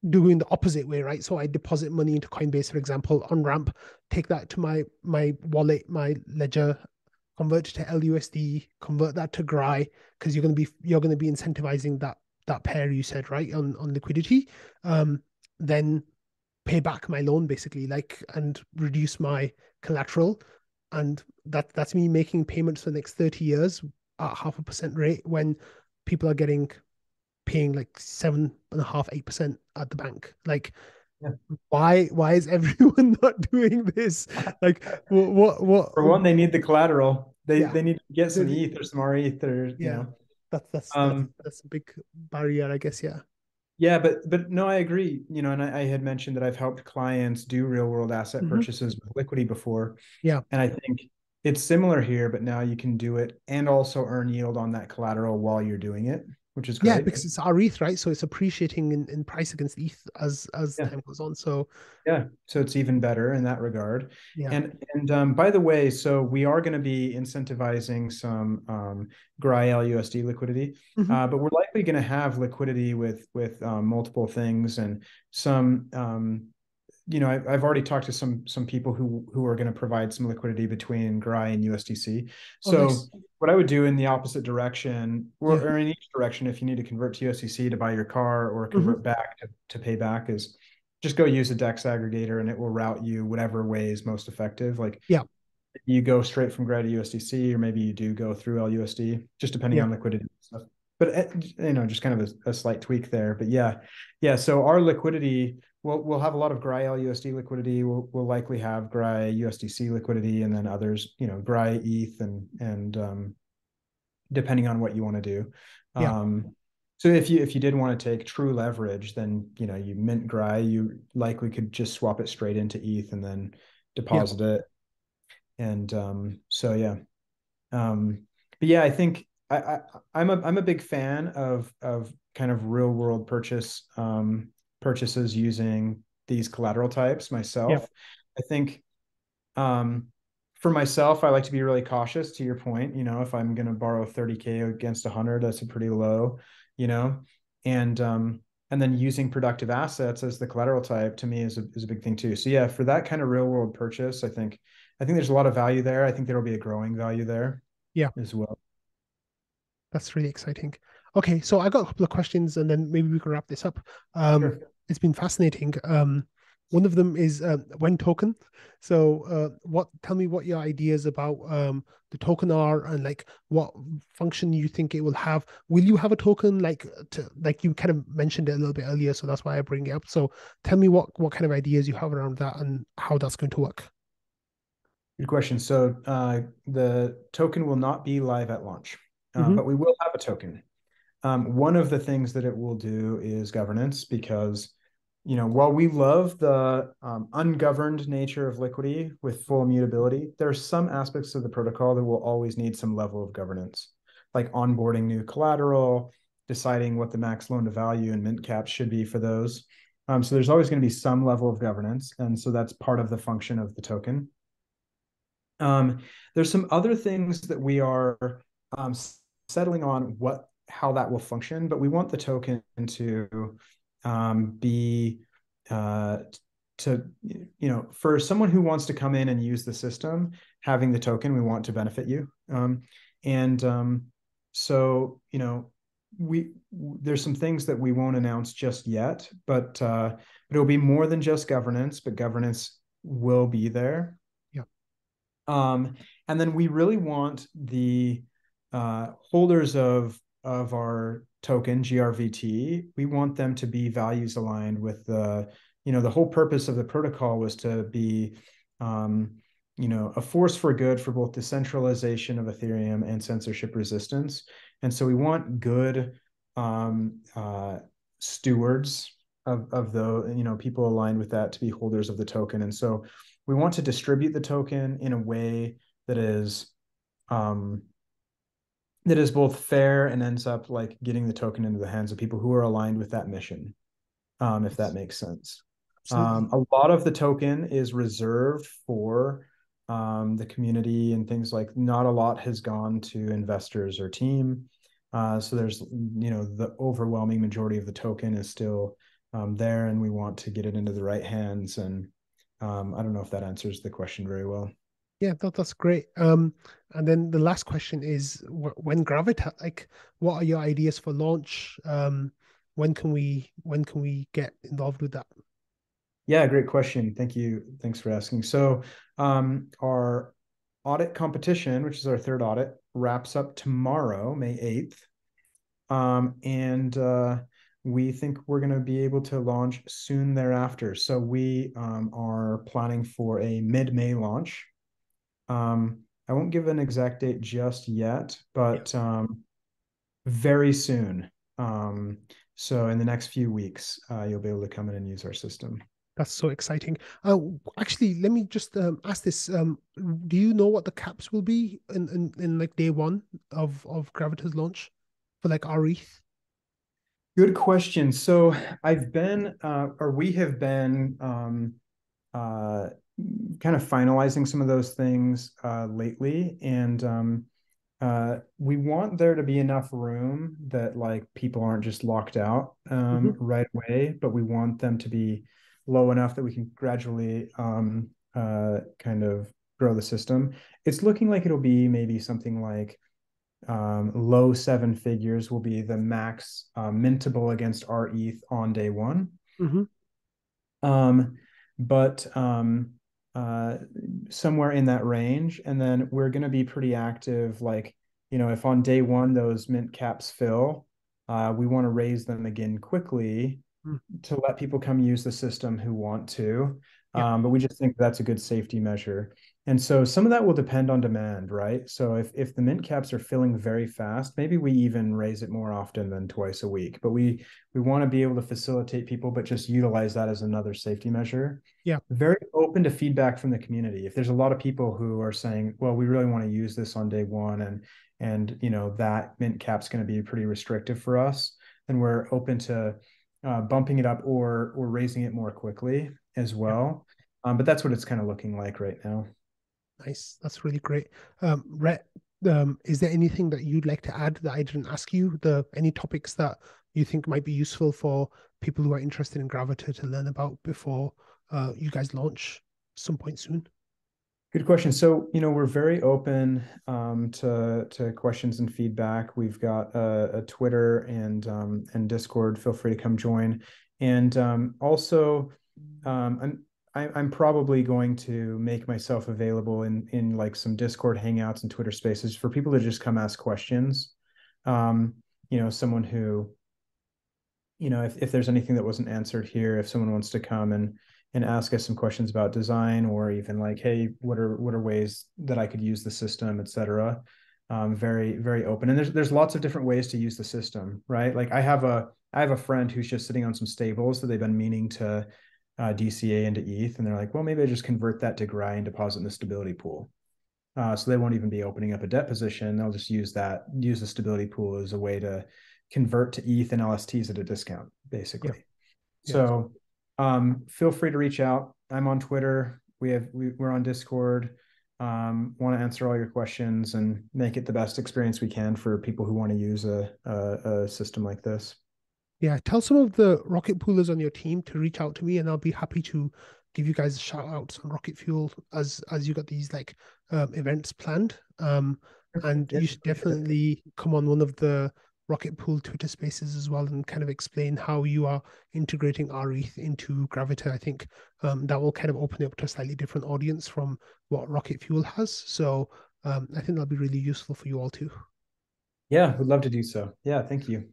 doing the opposite way, right? So I deposit money into Coinbase, for example, on ramp, take that to my wallet, my ledger, convert it to LUSD, convert that to GRI, because you're going to be incentivizing that pair you said, right, on liquidity. Then pay back my loan basically, like, and reduce my collateral, and that's me making payments for the next 30 years at 0.5% rate, when people are paying like 7.5%, 8% at the bank. Like, Yeah. why is everyone not doing this? Like, what For one, they need the collateral. They yeah, they need to get some the, ETH or some RETH, or yeah, that's Um, that's a big barrier, I guess. Yeah. yeah, but no, I agree. And I had mentioned that I've helped clients do real world asset Mm-hmm. purchases with liquidity before. Yeah. And I think it's similar here, but now you can do it and also earn yield on that collateral while you're doing it, which is Yeah, great. because it's our ETH, right? So it's appreciating in price against ETH as Yeah. time goes on. So Yeah. So it's even better in that regard. yeah. And by the way, so we are going to be incentivizing some GRI LUSD liquidity, Mm-hmm. but we're likely going to have liquidity with multiple things, and some I've already talked to some people who are going to provide some liquidity between GRI and USDC. Oh, So nice. what I would do in the opposite direction, Yeah. or in each direction, if you need to convert to USDC to buy your car, or Mm-hmm. convert back to pay back, is just go use a DEX aggregator, and it will route you whatever way is most effective. Like, Yeah. you go straight from GRI to USDC, or maybe you do go through LUSD, just depending Yeah. on liquidity and stuff. But just kind of a slight tweak there. But yeah. So our liquidity, we'll have a lot of GRI LUSD liquidity. We'll likely have GRI USDC liquidity, and then others, GRI ETH, and depending on what you want to do. Yeah. So if you did want to take true leverage, then you mint GRI, you likely could just swap it straight into ETH and then Yeah. deposit it. And so yeah. But yeah, I think I'm a big fan of kind of real world purchases using these collateral types Yeah. myself. I think um, for myself, I like to be really cautious to your point. If I'm going to borrow 30K against 100, that's a pretty low, you know, and and then using productive assets as the collateral type to me is a big thing too. So yeah, for that kind of real world purchase, I think there's a lot of value there. I think there'll be a growing value there Yeah. as well. That's really exciting. Okay, so I got a couple of questions, and then maybe we can wrap this up. Sure. It's been fascinating. One of them is when token. So, tell me what your ideas about the token are, and like what function you think it will have. Will you have a token like you kind of mentioned it a little bit earlier, so that's why I bring it up. So, tell me what kind of ideas you have around that and how that's going to work. Good question. So the token will not be live at launch, Hmm. but we will have a token. One of the things that it will do is governance because, while we love the ungoverned nature of Liquidity with full immutability, there are some aspects of the protocol that will always need some level of governance, like onboarding new collateral, deciding what the max loan to value and mint caps should be for those. So there's always going to be some level of governance. And so that's part of the function of the token. There's some other things that we are settling on how that will function, but we want the token to be to for someone who wants to come in and use the system, having the token, we want to benefit you. And so there's some things that we won't announce just yet, but it'll be more than just governance, but governance will be there. Yeah. And then we really want the holders of our token GRVT. We want them to be values aligned with the whole purpose of the protocol was to be a force for good for both decentralization of Ethereum and censorship resistance. And so we want good stewards of the people aligned with that to be holders of the token. And so we want to distribute the token in a way that is both fair and ends up like getting the token into the hands of people who are aligned with that mission, if that makes sense. Absolutely. A lot of the token is reserved for the community and things like not a lot has gone to investors or team. So there's, the overwhelming majority of the token is still there, and we want to get it into the right hands. And I don't know if that answers the question very well. Yeah, that's great. And then the last question is when Gravita, like, what are your ideas for launch? When can we get involved with that? Yeah, great question. Thank you. Thanks for asking. So, our audit competition, which is our third audit, wraps up tomorrow, May 8th. And we think we're going to be able to launch soon thereafter. So we are planning for a mid-May launch. I won't give an exact date just yet, but very soon. So in the next few weeks, you'll be able to come in and use our system. That's so exciting. Actually, let me just ask this. Do you know what the caps will be in like day one of Gravita's launch for like our ETH? Good question. So we have been kind of finalizing some of those things lately, and we want there to be enough room that like people aren't just locked out Hmm. right away, but we want them to be low enough that we can gradually kind of grow the system. It's looking like it'll be maybe something like low seven figures will be the max mintable against our ETH on day one. Hmm. Um, but somewhere in that range. And then we're going to be pretty active. Like, if on day one those mint caps fill, we want to raise them again quickly to let people come use the system who want to. Yeah. But we just think that's a good safety measure. And so some of that will depend on demand, right? So if the mint caps are filling very fast, maybe we even raise it more often than twice a week. But we want to be able to facilitate people, but just utilize that as another safety measure. Yeah. Very open to feedback from the community. If there's a lot of people who are saying, well, we really want to use this on day one, and that mint cap's going to be pretty restrictive for us, then we're open to bumping it up or raising it more quickly as well. But that's what it's kind of looking like right now. Nice. That's really great. Rhett, is there anything that you'd like to add that I didn't ask you? Any topics that you think might be useful for people who are interested in Gravita to learn about before you guys launch some point soon? Good question. So, we're very open to questions and feedback. We've got a Twitter and Discord. Feel free to come join. And also, I'm probably going to make myself available in like some Discord hangouts and Twitter spaces for people to just come ask questions. Someone who, if there's anything that wasn't answered here, if someone wants to come and ask us some questions about design, or even like, hey, what are ways that I could use the system, et cetera. Very, very open. And there's lots of different ways to use the system, right? Like I have a friend who's just sitting on some stables that they've been meaning to DCA into ETH, and they're like, well, maybe I just convert that to GRI and deposit in the stability pool. So they won't even be opening up a debt position. They'll just use the stability pool as a way to convert to ETH and LSTs at a discount, basically. Yeah. So feel free to reach out. I'm on Twitter. We're on Discord. Want to answer all your questions and make it the best experience we can for people who want to use a system like this. Yeah, tell some of the rocket poolers on your team to reach out to me, and I'll be happy to give you guys shout outs on Rocket Fuel as you got these like events planned. And you should definitely come on one of the Rocket Pool Twitter spaces as well and kind of explain how you are integrating RETH into Gravita. I think that will kind of open it up to a slightly different audience from what Rocket Fuel has. So I think that'll be really useful for you all too. Yeah, would love to do so. Yeah, thank you.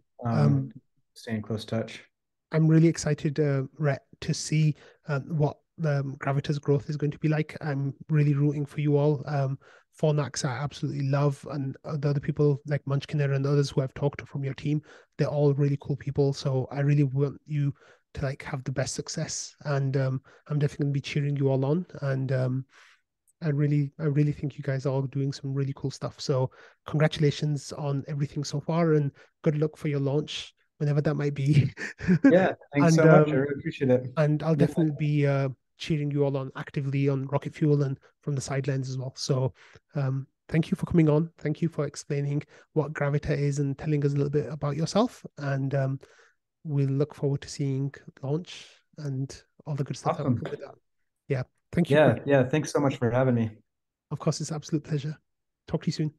Stay in close touch. I'm really excited, Rhett, to see what Gravita's growth is going to be like. I'm really rooting for you all. Fornax, I absolutely love, and the other people like Munchkiner and others who I've talked to from your team, they're all really cool people. So I really want you to like have the best success, and I'm definitely going to be cheering you all on. And I really think you guys are all doing some really cool stuff. So congratulations on everything so far, and good luck for your launch, whenever that might be. Yeah, thanks so much. I really appreciate it. And I'll definitely be cheering you all on actively on Rocket Fuel and from the sidelines as well. So thank you for coming on. Thank you for explaining what Gravita is and telling us a little bit about yourself. And we'll look forward to seeing launch and all the good stuff that will come with that. Yeah. Thank you. Yeah. Thanks so much for having me. Of course, it's an absolute pleasure. Talk to you soon.